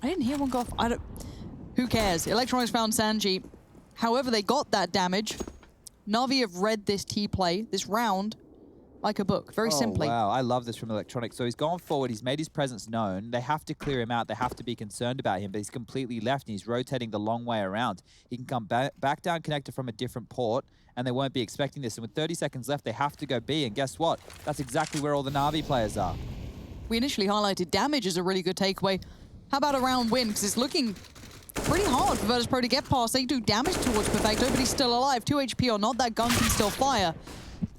I didn't hear one go off. Who cares? Electronics found Sanji. However, they got that damage. Na'Vi have read this T-play, this round, like a book, very simply. Wow, I love this from Electronics. So he's gone forward, he's made his presence known. They have to clear him out, they have to be concerned about him, but he's completely left and he's rotating the long way around. He can come back down connector from a different port, and they won't be expecting this. And with 30 seconds left, they have to go B, and guess what? That's exactly where all the Na'Vi players are. We initially highlighted damage as a really good takeaway. How about a round win? Because it's looking pretty hard for Virtus.pro to get past. They do damage towards Perfecto, but he's still alive. 2 HP or not, that gun can still fire.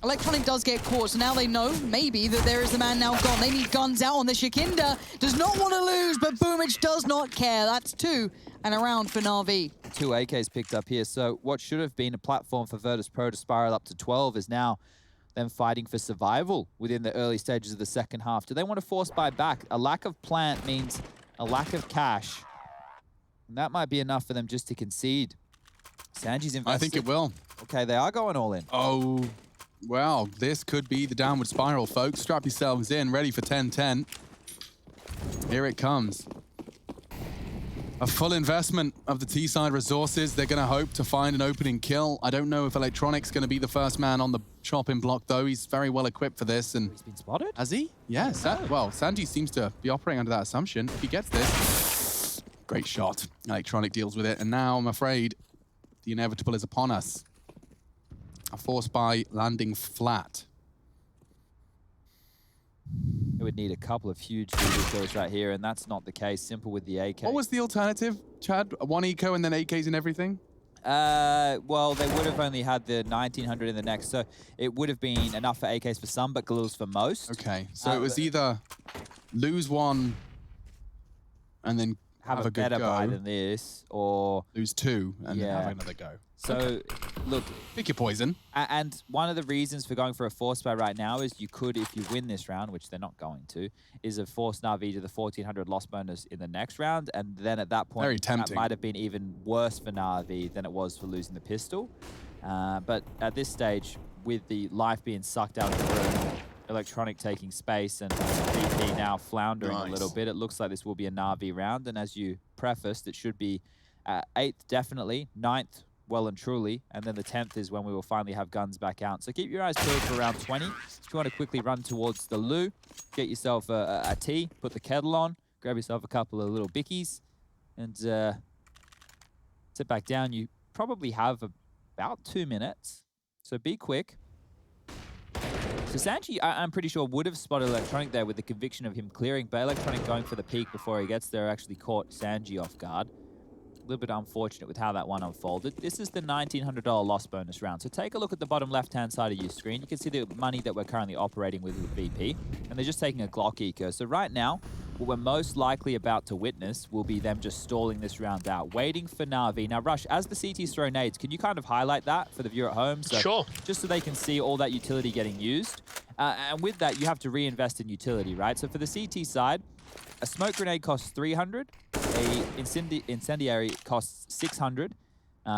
Electronic does get caught, so now they know, maybe, that there is the man now gone. They need guns out on this. Yakinda does not want to lose, but Boomich does not care. That's 2 and a round for Na'Vi. 2 AKs picked up here, so what should have been a platform for Virtus.pro to spiral up to 12 is now them fighting for survival within the early stages of the second half. Do they want to force buy back? A lack of plant means a lack of cash, and that might be enough for them just to concede. Sanji's invested. I think it will. Okay, they are going all in. Oh, well, this could be the downward spiral, folks. Strap yourselves in, ready for 10-10. Here it comes. A full investment of the T-side resources. They're going to hope to find an opening kill. I don't know if Electronic's going to be the first man on the chopping block, though. He's very well equipped for this. And He's been spotted? has he? Yes. Well, Sanji seems to be operating under that assumption. If he gets this, great shot. Electronic deals with it. And now, I'm afraid, the inevitable is upon us. A force buy landing flat. It would need a couple of huge kills right here, and that's not the case. Simple with the AK. What was the alternative, Chad? 1 eco and then AKs and everything? Well, they would have only had the 1900 in the next, so it would have been enough for AKs for some, but Galils for most. Okay, so it was either lose 1 and then have a good better go, buy than this, or lose 2 and then have another go. So, look, pick your poison. And one of the reasons for going for a force buy right now is you could, if you win this round, which they're not going to, is a force Na'Vi to the 1400 loss bonus in the next round, and then at that point, Very tempting. that might have been even worse for Na'Vi than it was for losing the pistol. But at this stage, with the life being sucked out of the room, Electronic taking space and VP now floundering a Nice. little bit. It looks like this will be a Na'Vi round, and as you prefaced, it should be 8th definitely, 9th well and truly, and then the 10th is when we will finally have guns back out. So keep your eyes peeled for round 20. If you want to quickly run towards the loo, get yourself a tea, put the kettle on, grab yourself a couple of little bickies, and sit back down. You probably have about 2 minutes, so be quick. So Sanji, I'm pretty sure, would have spotted Electronic there with the conviction of him clearing, but Electronic going for the peek before he gets there actually caught Sanji off guard. A little bit unfortunate with how that one unfolded. This is the $1,900 loss bonus round. So take a look at the bottom left-hand side of your screen. You can see the money that we're currently operating with VP, and they're just taking a Glock eco. So right now, what we're most likely about to witness will be them just stalling this round out, waiting for Na'Vi. Now, Rush, as the CTs throw nades, can you kind of highlight that for the viewer at home? So, Sure. Just so they can see all that utility getting used. And with that, you have to reinvest in utility, right? So for the CT side, a smoke grenade costs 300, a incendiary costs 600.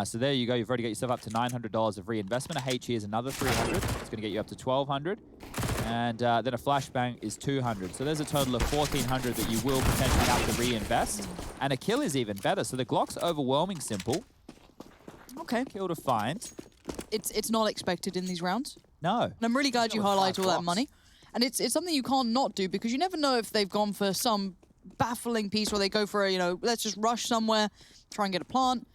So there you go. You've already got yourself up to $900 of reinvestment. A HE is another 300. It's going to get you up to 1,200. And then a flashbang is 200. So there's a total of 1,400 that you will potentially have to reinvest. And a kill is even better. So the Glock's overwhelming simple. Okay. Kill to find. It's not expected in these rounds. No. And I'm really glad you With highlight 5 all that Glocks. money. And it's something you can't not do, because you never know if they've gone for some baffling piece where they go for a, you know, let's just rush somewhere, try and get a plant.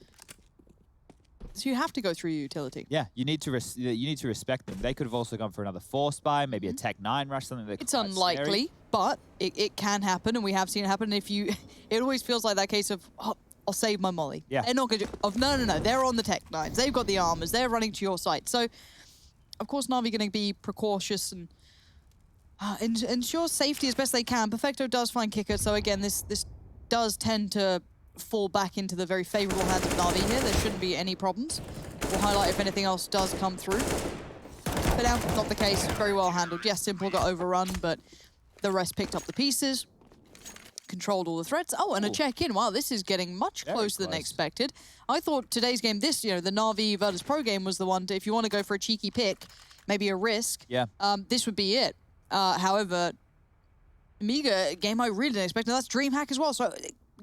So you have to go through your utility. Yeah, you need to respect them. They could have also gone for another 4 spy, maybe a Tech 9 rush, something that It's unlikely, but it can happen, and we have seen it happen. If you, it always feels like that case of, oh, I'll save my molly. Yeah. They're not going to, no, they're on the Tech 9s. They've got the armors. They're running to your site. So, of course, Na'Vi going to be precautious and ensure safety as best they can. Perfecto does find kicker, so again, this does tend to fall back into the very favorable hands of Na'Vi here. There shouldn't be any problems. We'll highlight if anything else does come through. But now, not the case. Very well handled. Yes, Simple got overrun, but the rest picked up the pieces, controlled all the threats. Oh, and a check-in. Wow, this is getting much closer than expected. I thought today's game, the Na'Vi Virtus.pro game was the one to, if you want to go for a cheeky pick, maybe a risk, this would be it. However, Amiga game I really didn't expect, and that's DreamHack as well. So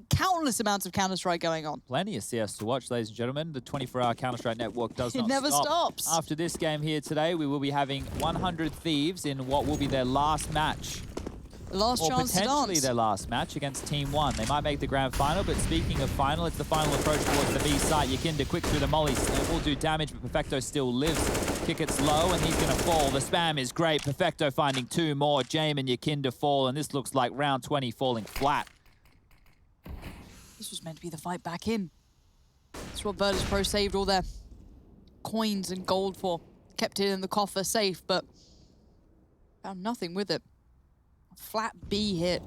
countless amounts of Counter-Strike going on. Plenty of CS to watch, ladies and gentlemen. The 24-hour Counter-Strike network does not It never stop. stops. After this game here today, we will be having 100 Thieves in what will be their last match. Last Or chance to potentially dance. their last match against Team 1. They might make the grand final, but speaking of final, it's the final approach towards the B site. Yakinda quick through the mollies. It will do damage, but Perfecto still lives. Kick it's low, and he's going to fall. The spam is great. Perfecto finding 2 more. Jame and Yakinda fall, and this looks like round 20 falling flat. This was meant to be the fight back in. That's what Virtus.pro saved all their coins and gold for. Kept it in the coffer safe, but found nothing with it. Flat B hit.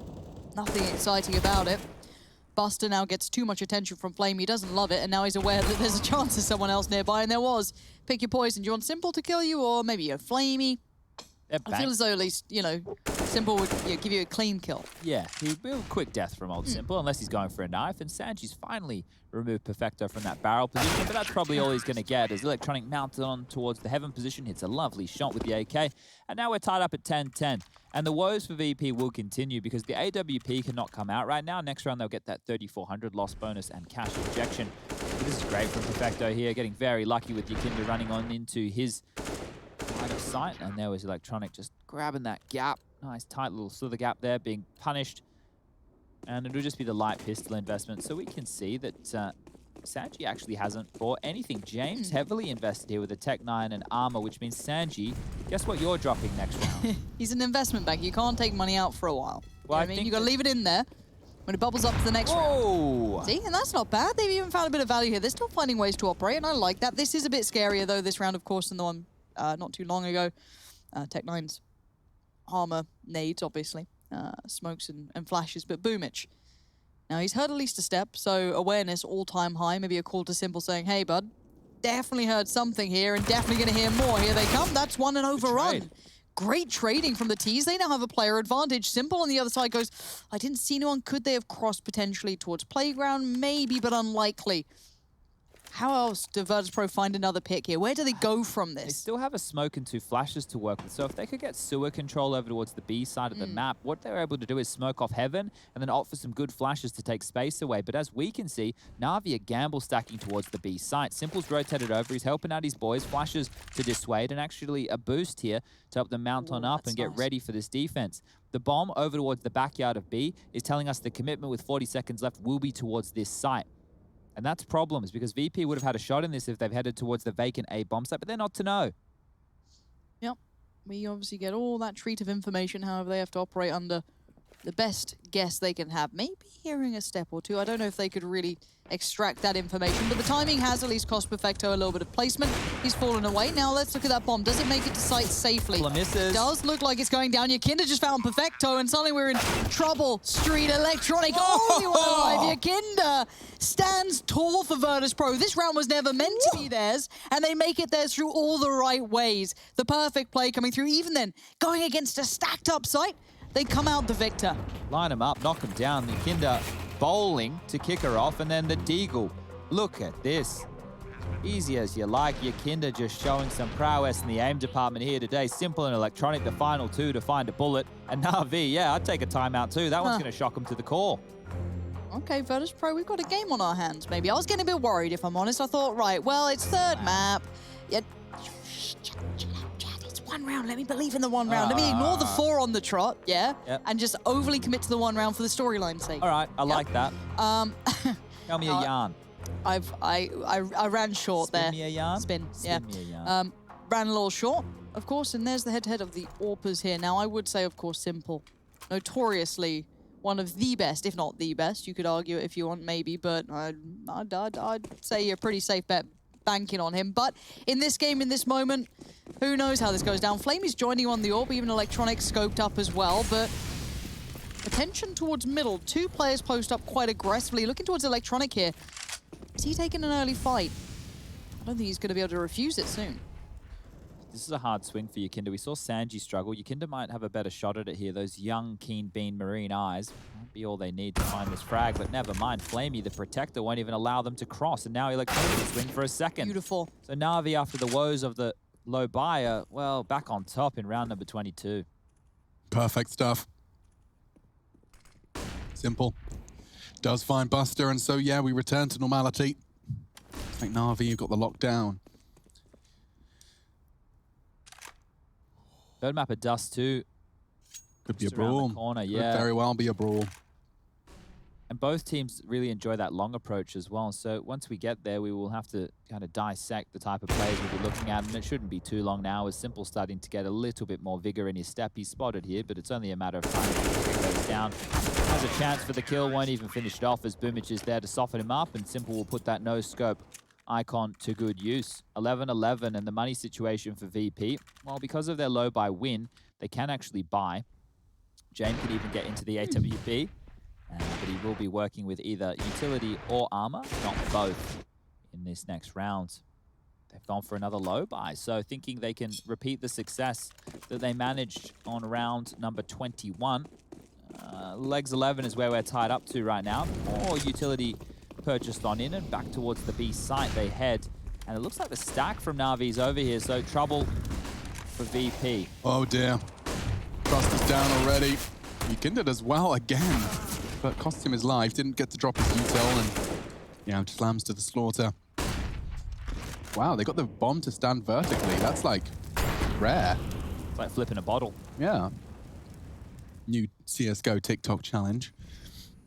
Nothing exciting about it. Buster now gets too much attention from Flame. He doesn't love it, and now he's aware that there's a chance of someone else nearby, and there was. Pick your poison. Do you want Simple to kill you, or maybe a Flamey? I feel as though at least, Simple would give you a clean kill. Yeah, he'll be a quick death from old Simple, unless he's going for a knife. And Sanji's finally removed Perfecto from that barrel position, but that's probably all he's going to get as Electronic mounted on towards the heaven position, hits a lovely shot with the AK. And now we're tied up at 10-10. And the woes for VP will continue because the AWP cannot come out right now. Next round, they'll get that 3,400 loss bonus and cash injection. But this is great from Perfecto here, getting very lucky with Yakinda running on into his line of sight. And there was Electronic just grabbing that gap. Nice tight little slither gap there, being punished. And it'll just be the light pistol investment. So we can see that Sanji actually hasn't bought anything. James heavily invested here with a Tech 9 and armor, which means Sanji, guess what you're dropping next round? He's an investment bank. You can't take money out for a while. Well, I mean, you got to leave it in there when it bubbles up to the next round. See, and that's not bad. They've even found a bit of value here. They're still finding ways to operate, and I like that. This is a bit scarier, though, this round, of course, than the one not too long ago. Tech 9's armor, nades, obviously, smokes and flashes, but Boomich. Now, he's heard at least a step, so awareness all-time high. Maybe a call to Simple saying, hey, bud, definitely heard something here and definitely going to hear more. Here they come. That's one and overrun. Great trading from the T's. They now have a player advantage. Simple on the other side goes, I didn't see anyone. Could they have crossed potentially towards Playground? Maybe, but unlikely. How else do Virtus.pro find another pick here? Where do they go from They this? still have a smoke and 2 flashes to work with. So if they could get sewer control over towards the B side of the map, what they're able to do is smoke off heaven and then opt for some good flashes to take space away. But as we can see, Na'Vi are gamble stacking towards the B site. Simple's rotated over. He's helping out his boys. Flashes to dissuade and actually a boost here to help them mount on up and get ready for this defense. The bomb over towards the backyard of B is telling us the commitment with 40 seconds left will be towards this site. And that's problems because VP would have had a shot in this if they've headed towards the vacant A bomb site, but they're not to know. Yep. We obviously get all that treat of information. However, they have to operate under the best guess they can have. Maybe hearing a step or two. I don't know if they could really extract that information, but the timing has at least cost Perfecto a little bit of placement. He's fallen away. Now let's look at that bomb. Does it make it to site safely? Misses. Does look like it's going down. Yakinda just found Perfecto, and suddenly we're in trouble. Street Electronic, only one alive. Yakinda stands tall for Virtus.pro. This round was never meant to be theirs, and they make it theirs through all the right ways. The perfect play coming through. Even then, going against a stacked up site, they come out the victor. Line him up, knock him down. Yakinda bowling to kick her off, and then the Deagle. Look at this. Easy as you like. Yakinda just showing some prowess in the aim department here today. Simple and Electronic, the final 2 to find a bullet. And Na'Vi, yeah, I'd take a timeout too. That one's going to shock him to the core. Okay, Virtus.pro, we've got a game on our hands, maybe. I was getting a bit worried, if I'm honest. I thought, right, well, it's third map. Yeah. It's one round. Let me believe in the one round. Let me ignore the 4 on the trot, yeah? Yep. And just overly commit to the one round for the storyline's sake. All right, I like that. Tell me a Uh, yarn. I ran short Spin there. me a yarn? Spin, Spin me a yarn. Ran a little short, of course, and there's the head-to-head of the AWPers here. Now, I would say, of course, Simple. Notoriously one of the best, if not the best. You could argue it if you want, maybe, but I'd say you're a pretty safe bet banking on him. But in this game, in this moment, who knows how this goes down. Flame is joining on the AWP, even Electronic scoped up as well, but attention towards middle. 2 players post up quite aggressively. Looking towards Electronic here. Is he taking an early fight? I don't think he's going to be able to refuse it soon. This is a hard swing for Yakinda. We saw Sanji struggle. Yakinda might have a better shot at it here. Those young, keen bean marine eyes might be all they need to find this frag, but never mind. Flamey, the protector, won't even allow them to cross, and now Electronic can swing for a second. Beautiful. So Na'Vi, after the woes of the low buyer, well, back on top in round number 22. Perfect stuff. Simple. Does find Buster, and so, yeah, we return to normality. I think Na'Vi, you've got the lockdown. Third map of Dust too. Could be a Just around the brawl. corner, Could yeah. very well be a brawl. And both teams really enjoy that long approach as well. So once we get there, we will have to kind of dissect the type of plays we'll be looking at. And it shouldn't be too long now, as Simple starting to get a little bit more vigor in his step. He's spotted here, but it's only a matter of time before he goes down. Has a chance for the kill, won't even finish it off as Boomich is there to soften him up, and Simple will put that no-scope icon to good use. 11-11, and the money situation for VP, well, because of their low buy win, they can actually buy. James could even get into the AWP. But he will be working with either utility or armor, not both, in this next round. They've gone for another low buy, so thinking they can repeat the success that they managed on round number 21. Legs 11 is where we're tied up to right now. More utility purchased on in, and back towards the B site they head. And it looks like the stack from Na'Vi's over here, so trouble for VP. Oh dear. Trust is down already. Yakinda does well again, but cost him his life. Didn't get to drop his util, and yeah, slams to the slaughter. Wow, they got the bomb to stand vertically. That's like rare. It's like flipping a bottle. Yeah. New CSGO TikTok challenge.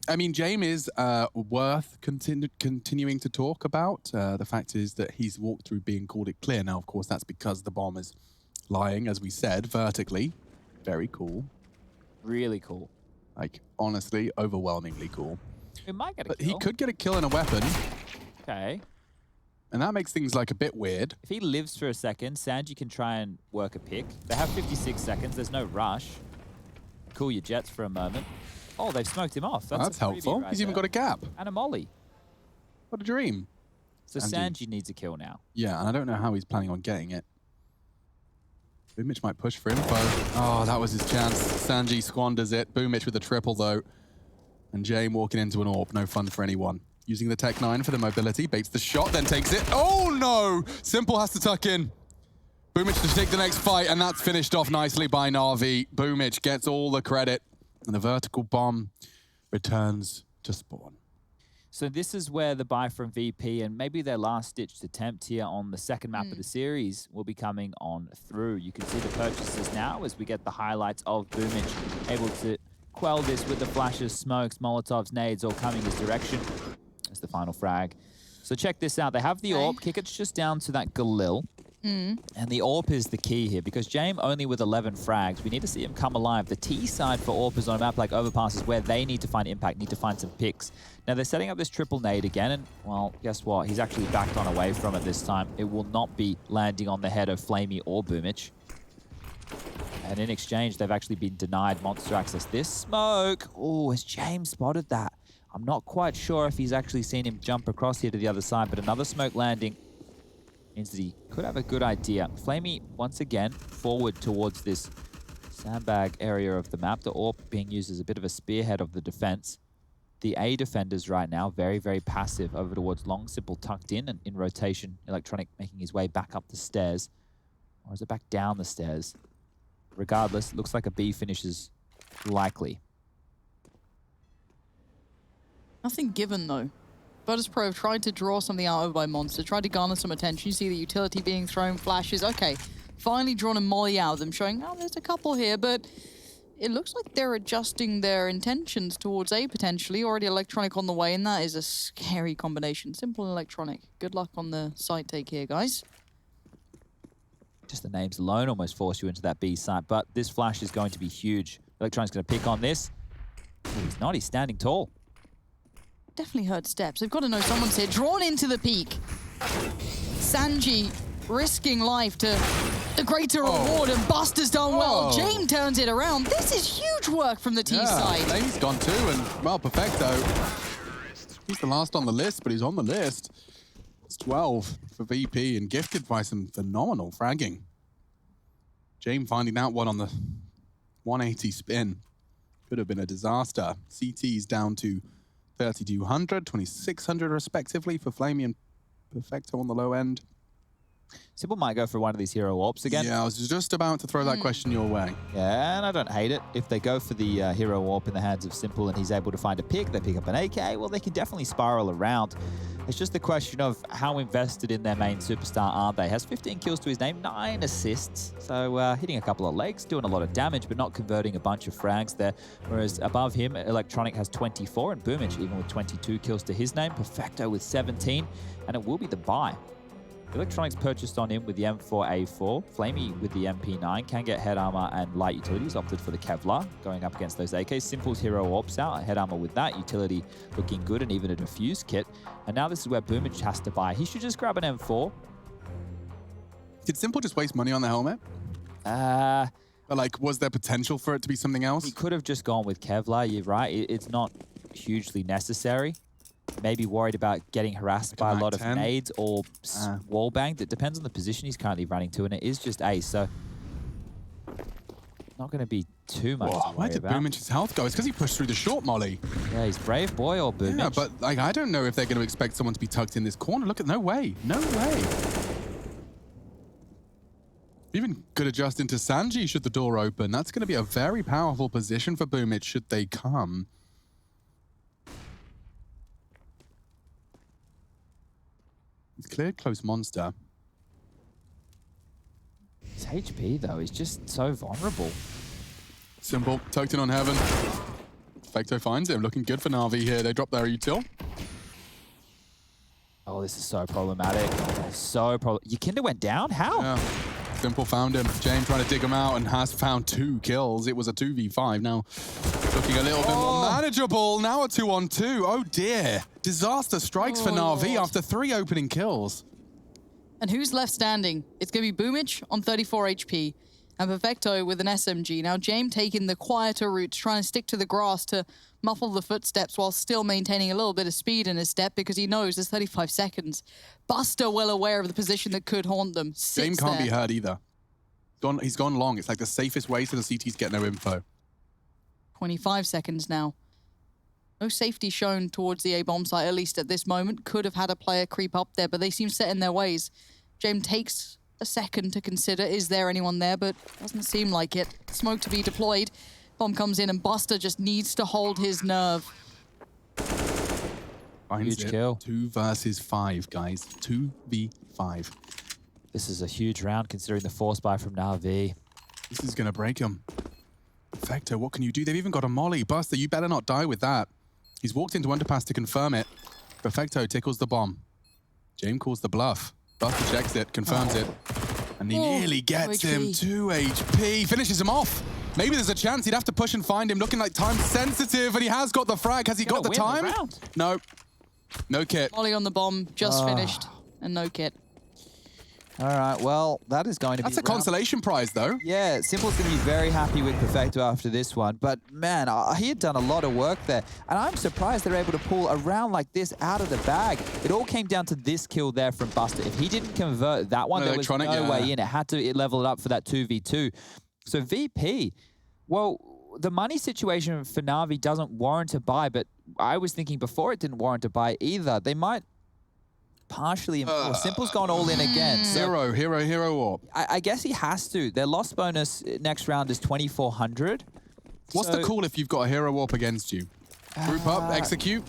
I mean, James is worth continuing to talk about. The fact is that he's walked through being called it clear. Now, of course, that's because the bomb is lying, as we said, vertically. Very cool. Really cool. Like, honestly, overwhelmingly cool. It might get a But kill. he could get a kill and a weapon, Okay. and that makes things like a bit weird. If he lives for a second, Sanji can try and work a pick. They have 56 seconds. There's no rush. Cool your jets for a moment. Oh, they've smoked him off. That's a freebie helpful. right He's even there. got a gap. And a molly. What a dream. So Sanji. Sanji needs a kill now. Yeah, and I don't know how he's planning on getting it. Boomich might push for info. Oh, that was his chance. Sanji squanders it. Boomich with a triple, though. And Jame walking into an AWP. No fun for anyone. Using the Tech 9 for the mobility, baits the shot, then takes it. Oh no! Simple has to tuck in. Boomich to take the next fight, and that's finished off nicely by Na'Vi. Boomich gets all the credit, and the vertical bomb returns to spawn. So this is where the buy from VP and maybe their last-ditched attempt here on the second map of the series will be coming on through. You can see the purchases now as we get the highlights of Boomich able to quell this with the flashes, smokes, Molotovs, nades all coming his direction. That's the final frag. So check this out. They have the AWP. Kickett's just down to that Galil. And the AWP is the key here because Jame only with 11 frags. We need to see him come alive. The T side for AWP is on a map like Overpass is where they need to find impact, need to find some picks. Now they're setting up this triple nade again, and well, guess what? He's actually backed on away from it this time. It will not be landing on the head of Flamey or Boomich. And in exchange, they've actually been denied monster access. This smoke, oh, has James spotted that? I'm not quite sure if he's actually seen him jump across here to the other side, but another smoke landing means that he could have a good idea. Flamey, once again, forward towards this sandbag area of the map. The AWP being used as a bit of a spearhead of the defense. The A defenders right now, very, very passive over towards Long, Simple tucked in and in rotation. Electronic making his way back up the stairs. Or is it back down the stairs? Regardless, looks like a B finish is likely. Nothing given, though. Virtus.pro tried to draw something out over by Monster, tried to garner some attention. You see the utility being thrown, flashes. Okay, finally drawn a molly out of them, showing, oh, there's a couple here, but it looks like they're adjusting their intentions towards A, potentially. Already Electronic on the way, and that is a scary combination. Simple and Electronic. Good luck on the side take here, guys. Just the names alone almost force you into that B site, but this flash is going to be huge. Electronic's going to pick on this. Oh, he's not, he's standing tall. Definitely heard steps. They've got to know someone's here. Drawn into the peak. Sanji risking life to the greater reward, and Buster's done well. Jame turns it around. This is huge work from the T side. Flamey's gone too, and well, Perfecto. He's the last on the list, but he's on the list. It's 12 for VP and gifted by some phenomenal fragging. Jame finding that one on the 180 spin. Could have been a disaster. CT's down to 3,200, 2,600 respectively for Flamey and Perfecto on the low end. Simple might go for one of these hero AWPs again. Yeah, I was just about to throw that question your way. Yeah, and I don't hate it. If they go for the hero AWP in the hands of Simple and he's able to find a pick, they pick up an AK, well, they can definitely spiral around. It's just a question of how invested in their main superstar are they. Has 15 kills to his name, 9 assists. So hitting a couple of legs, doing a lot of damage, but not converting a bunch of frags there. Whereas above him, Electronic has 24, and Boomich even with 22 kills to his name. Perfecto with 17, and it will be the buy. Electronics purchased on him with the M4A4. Flamey with the MP9 can get head armor and light utilities. Opted for the Kevlar, going up against those AKs. Simple's hero AWPs out. Head armor with that. Utility looking good, and even a diffuse kit. And now this is where Boomich has to buy. He should just grab an M4. Did Simple just waste money on the helmet? Like, was there potential for it to be something else? He could have just gone with Kevlar. You're right. It's not hugely necessary. Maybe worried about getting harassed by a lot of nades or wall banged. It depends on the position he's currently running to, and it is just ace, so not going to be too much to worry where did about. Boomich's health go? It's because he pushed through the short molly. Yeah, he's brave boy or Boomich. Yeah, but like, I don't know if they're going to expect someone to be tucked in this corner. Look at, no way. No way. Even could adjust into Sanji should the door open. That's going to be a very powerful position for Boomich should they come. He's cleared close monster. His HP, though, is just so vulnerable. Simple, tucked in on heaven. Perfecto finds him, looking good for Na'Vi here. They drop their util. Oh, this is so problematic. So Yakinda went down? How? Yeah. Simple found him. Jane trying to dig him out and has found 2 kills. It was a 2v5. Now looking a little bit more manageable. Now a 2-on-2. Oh dear. Disaster strikes for Na'Vi after 3 opening kills. And who's left standing? It's going to be Boomich on 34 HP and Perfecto with an SMG. Now Jame taking the quieter route, trying to stick to the grass to muffle the footsteps while still maintaining a little bit of speed in his step because he knows there's 35 seconds. Buster well aware of the position that could haunt them. Jame can't be heard either. He's gone long. It's like the safest way so the CTs get no info. 25 seconds now. No safety shown towards the A bomb site, at least at this moment. Could have had a player creep up there, but they seem set in their ways. James takes a second to consider, is there anyone there? But doesn't seem like it. Smoke to be deployed. Bomb comes in and Buster just needs to hold his nerve. Finds Huge it. kill. 2 versus 5, guys. 2v5. This is a huge round considering the force buy from Na'Vi. This is going to break him. Perfecto, what can you do? They've even got a molly. Buster, you better not die with that. He's walked into Underpass to confirm it. Perfecto tickles the bomb. James calls the bluff. Buster checks it, confirms it. And he nearly gets him. 2 HP. Finishes him off. Maybe there's a chance he'd have to push and find him, looking like time sensitive, and he has got the frag. Has he got the time? No. No kit. Molly on the bomb, just finished, and no kit. All right, well, that is going to be... That's a consolation prize, though. Yeah, Simple's going to be very happy with Perfecto after this one. But, man, he had done a lot of work there. And I'm surprised they're able to pull a round like this out of the bag. It all came down to this kill there from Buster. If he didn't convert that one, there was no way in. It had to level it up for that 2v2. So VP, well, the money situation for Na'Vi doesn't warrant a buy, but I was thinking before it didn't warrant a buy either. They might partially... Simple's gone all in again. So hero orb. I guess he has to. Their loss bonus next round is 2,400. What's the call if you've got a hero warp against you? Group up, execute?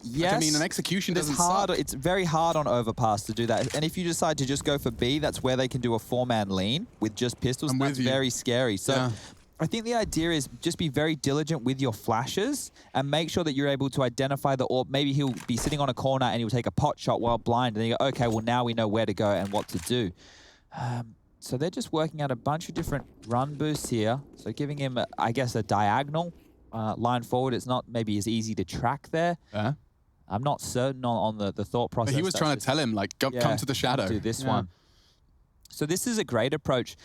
Yes. Like, I mean, an execution doesn't suck. It's very hard on Overpass to do that. And if you decide to just go for B, that's where they can do a 4-man lean with just pistols. That's very scary. So I think the idea is just be very diligent with your flashes and make sure that you're able to identify the orb. Maybe he'll be sitting on a corner and he'll take a pot shot while blind. And then you go, okay, well, now we know where to go and what to do. So they're just working out a bunch of different run boosts here. So giving him, I guess, a diagonal line forward. It's not maybe as easy to track there. I'm not certain on the thought process. But he was trying to tell him, like, come to the shadow. Do this one. So this is a great approach.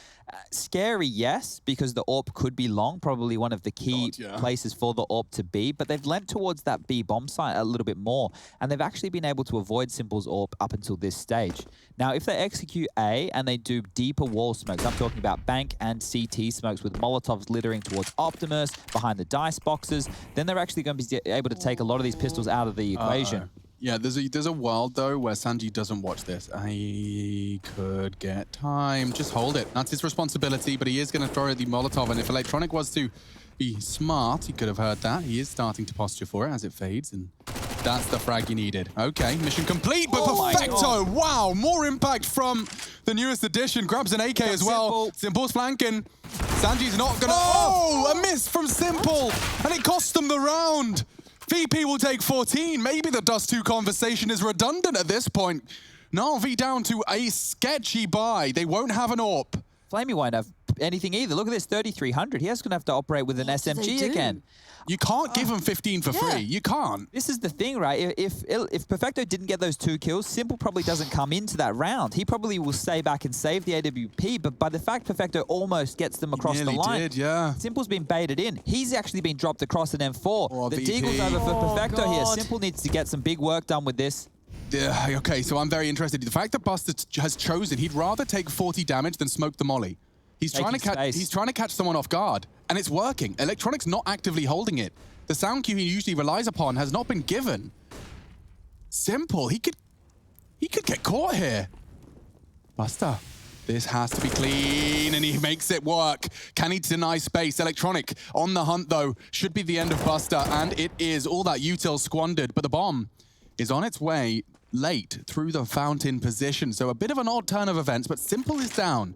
Scary, yes, because the AWP could be long, probably one of the key places for the AWP to be, but they've lent towards that B bomb site a little bit more, and they've actually been able to avoid Simple's AWP up until this stage. Now, if they execute A and they do deeper wall smokes, I'm talking about bank and CT smokes with Molotovs littering towards Optimus, behind the dice boxes, then they're actually going to be able to take a lot of these pistols out of the equation. Yeah, there's a world, though, where Sanji doesn't watch this. He could get time. Just hold it. That's his responsibility, but he is going to throw the Molotov, and if Electronic was to be smart, he could have heard that. He is starting to posture for it as it fades, and that's the frag you needed. Okay, mission complete, but Perfecto! Wow, more impact from the newest addition. Grabs an AK as well. Simple's flanking. Sanji's not going to... Oh, a miss from Simple, and it cost them the round. VP will take 14. Maybe the Dust 2 conversation is redundant at this point. Na'Vi down to a sketchy buy. They won't have an AWP. Flamey won't have anything either. Look at this, 3,300. He has going to have to operate with an SMG again. You can't give him 15 for free. You can't. This is the thing, right? If Perfecto didn't get those 2 kills, Simple probably doesn't come into that round. He probably will stay back and save the AWP, but by the fact Perfecto almost gets them across the line, Simple's been baited in. He's actually been dropped across an M4. The Deagle's over for Perfecto here. Simple needs to get some big work done with this. Okay, so I'm very interested. The fact that Buster has chosen, he'd rather take 40 damage than smoke the molly. He's trying to catch someone off guard, and it's working. Electronic's not actively holding it. The sound cue he usually relies upon has not been given. Simple, he could get caught here. Buster, this has to be clean, and he makes it work. Can he deny space? Electronic on the hunt, though. Should be the end of Buster, and it is. All that util squandered, but the bomb is on its way late through the fountain position. So a bit of an odd turn of events, but Simple is down.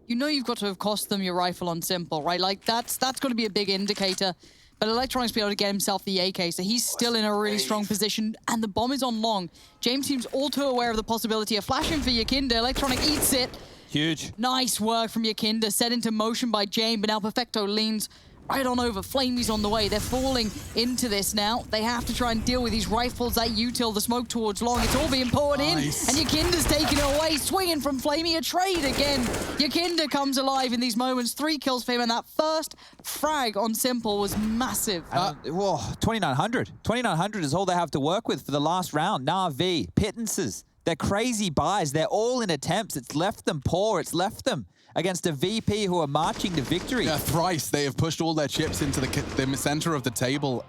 You know you've got to have cost them your rifle on Simple, right? Like, that's going to be a big indicator. But Electronic's be able to get himself the AK, so he's still in a really strong position, and the bomb is on long. James seems all too aware of the possibility of flashing for Yakinda. Electronic eats it. Huge. Nice work from Yakinda, set into motion by James, but now Perfecto leans right on over. Flamey's on the way. They're falling into this now. They have to try and deal with these rifles, that util, the smoke towards long. It's all being poured in, and Yakinda's taking it away. Swinging from Flamey, a trade again. Yakinda comes alive in these moments. 3 kills for him, and that first frag on Simple was massive. 2,900. 2,900 is all they have to work with for the last round. Na'Vi, pittances. They're crazy buys. They're all in attempts. It's left them poor. It's left them against a VP who are marching to victory. Yeah, thrice they have pushed all their chips into the center of the table.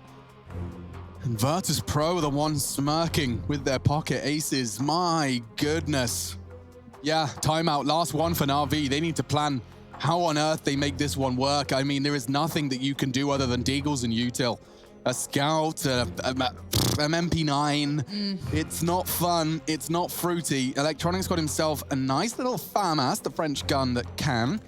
And Virtus.pro, the ones smirking with their pocket aces. My goodness. Yeah, timeout. Last one for Na'Vi. They need to plan how on earth they make this one work. I mean, there is nothing that you can do other than Deagles and Util. A scout, MP9. It's not fun. It's not fruity. Electronics got himself a nice little FAMAS, the French gun that can.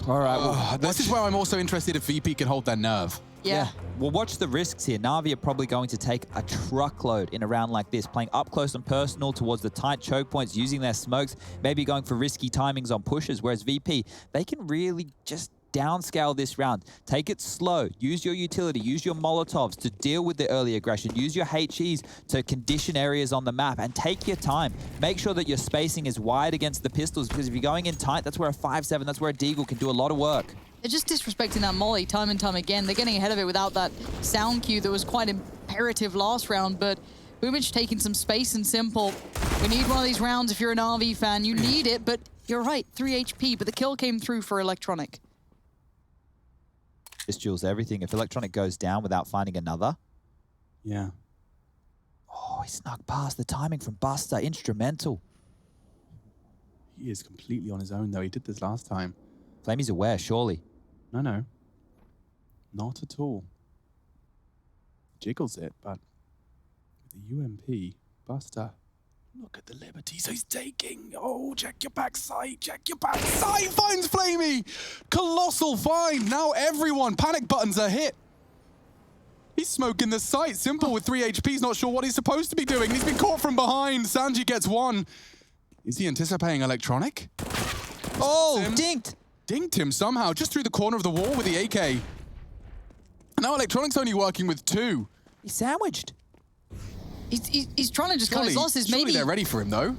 All right. Well, This is where I'm also interested if VP can hold their nerve. Yeah. Well, watch the risks here. Na'Vi are probably going to take a truckload in a round like this, playing up close and personal towards the tight choke points, using their smokes, maybe going for risky timings on pushes, whereas VP, they can really just downscale this round. Take it slow. Use your utility. Use your Molotovs to deal with the early aggression. Use your HEs to condition areas on the map and take your time. Make sure that your spacing is wide against the pistols, because if you're going in tight, that's where a 5-7, that's where a Deagle can do a lot of work. They're just disrespecting that molly time and time again. They're getting ahead of it without that sound cue that was quite imperative last round, but Boomich taking some space and Simple. We need one of these rounds if you're an RV fan. You need it, but you're right, 3 HP, but the kill came through for Electronic. This duels everything. If Electronic goes down without finding another. Yeah. Oh, he snuck past. The timing from Buster, instrumental. He is completely on his own, though. He did this last time. Flamey's aware, surely. No. Not at all. Jiggles it, but with the UMP, Buster, look at the liberties he's taking. Oh, check your backside, check your backside. Finds Flamey. Colossal find. Now everyone, panic buttons are hit. He's smoking the site. Simple with 3 HP. He's not sure what he's supposed to be doing. He's been caught from behind. Sanji gets one. Is he anticipating Electronic? Oh, dinked. Dinked him somehow, just through the corner of the wall with the AK. Now Electronic's only working with 2. He's sandwiched. He's trying to just cut his losses. Surely Maybe they're ready for him, though.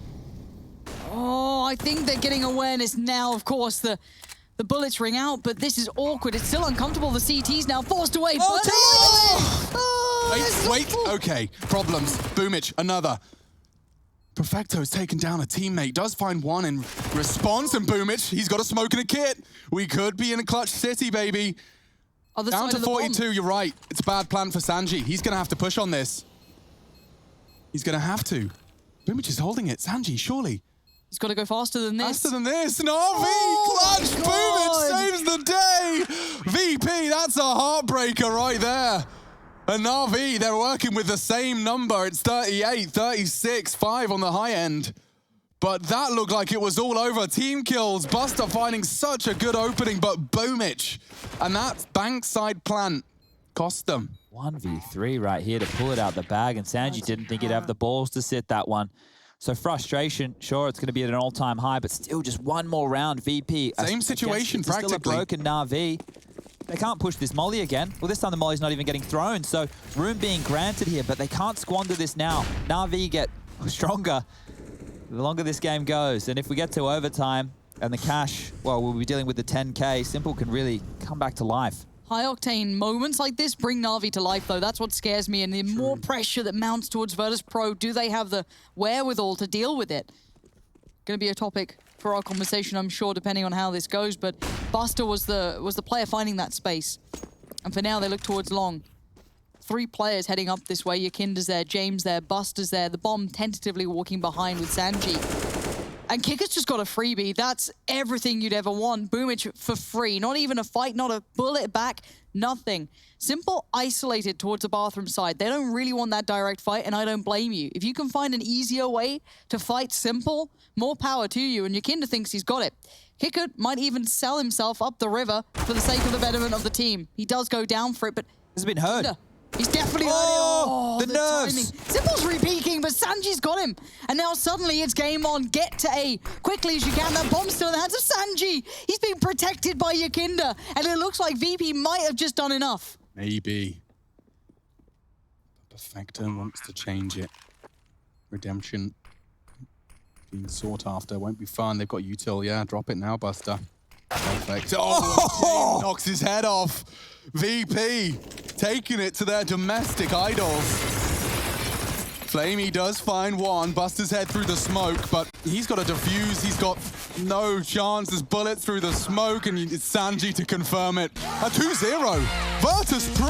Oh, I think they're getting awareness now. Of course, the bullets ring out, but this is awkward. It's still uncomfortable. The CT's now forced away. Wait. Okay, problems. Boomich, another. Perfecto's taken down a teammate, does find one in response, and Boomich, he's got a smoke and a kit. We could be in a clutch city, baby. Down to 42, you're right. It's a bad plan for Sanji. He's going to have to push on this. He's going to have to. Boomich is holding it. Sanji, surely. He's got to go faster than this. Faster than this. Na'Vi, clutch. Boomich saves the day. VP, that's a heartbreaker right there. And Na'Vi, they're working with the same number. It's 38, 36, 5 on the high end. But that looked like it was all over. Team kills. Buster finding such a good opening, but Boomich. And that bankside plant cost them. 1v3 right here to pull it out the bag, and Sanji didn't think he'd have the balls to sit that one. So frustration, sure, it's going to be at an all-time high, but still just one more round. VP. Same situation, practically. Still a broken Na'Vi. They can't push this molly again. Well, this time the molly's not even getting thrown, so room being granted here, but they can't squander this now. Na'Vi get stronger the longer this game goes, and if we get to overtime and the cash, well, we'll be dealing with the 10K. Simple can really come back to life. High-octane moments like this bring Na'Vi to life, though. That's what scares me, and the more pressure that mounts towards Virtus.pro, do they have the wherewithal to deal with it? Going to be a topic for our conversation, I'm sure, depending on how this goes, but Buster was the player finding that space. And for now, they look towards long. 3 players heading up this way. Yakinda's there, James there, Buster's there, the bomb tentatively walking behind with Sanji. And Kicker's just got a freebie. That's everything you'd ever want. Boomich for free. Not even a fight, not a bullet back, nothing. Simple isolated towards the bathroom side. They don't really want that direct fight, and I don't blame you. If you can find an easier way to fight Simple, more power to you, and Yakinda thinks he's got it. Kicker might even sell himself up the river for the sake of the betterment of the team. He does go down for it, but... Has been heard. He's definitely heard it. Oh, the nerves. Timing. Simple's re-peeking, but Sanji's got him. And now suddenly it's game on. Get to A quickly as you can. That bomb's still in the hands of Sanji. He's being protected by Yakinda. And it looks like VP might have just done enough. Maybe. Perfecto wants to change it. Redemption being sought after. Won't be fun. They've got util. Yeah, drop it now, Buster. Perfect. Oh, knocks his head off. VP taking it to their domestic idols. Flamey does find one. Buster's head through the smoke, but he's got to defuse. He's got no chance. There's bullets through the smoke, and it's Sanji to confirm it. A 2-0. Virtus.pro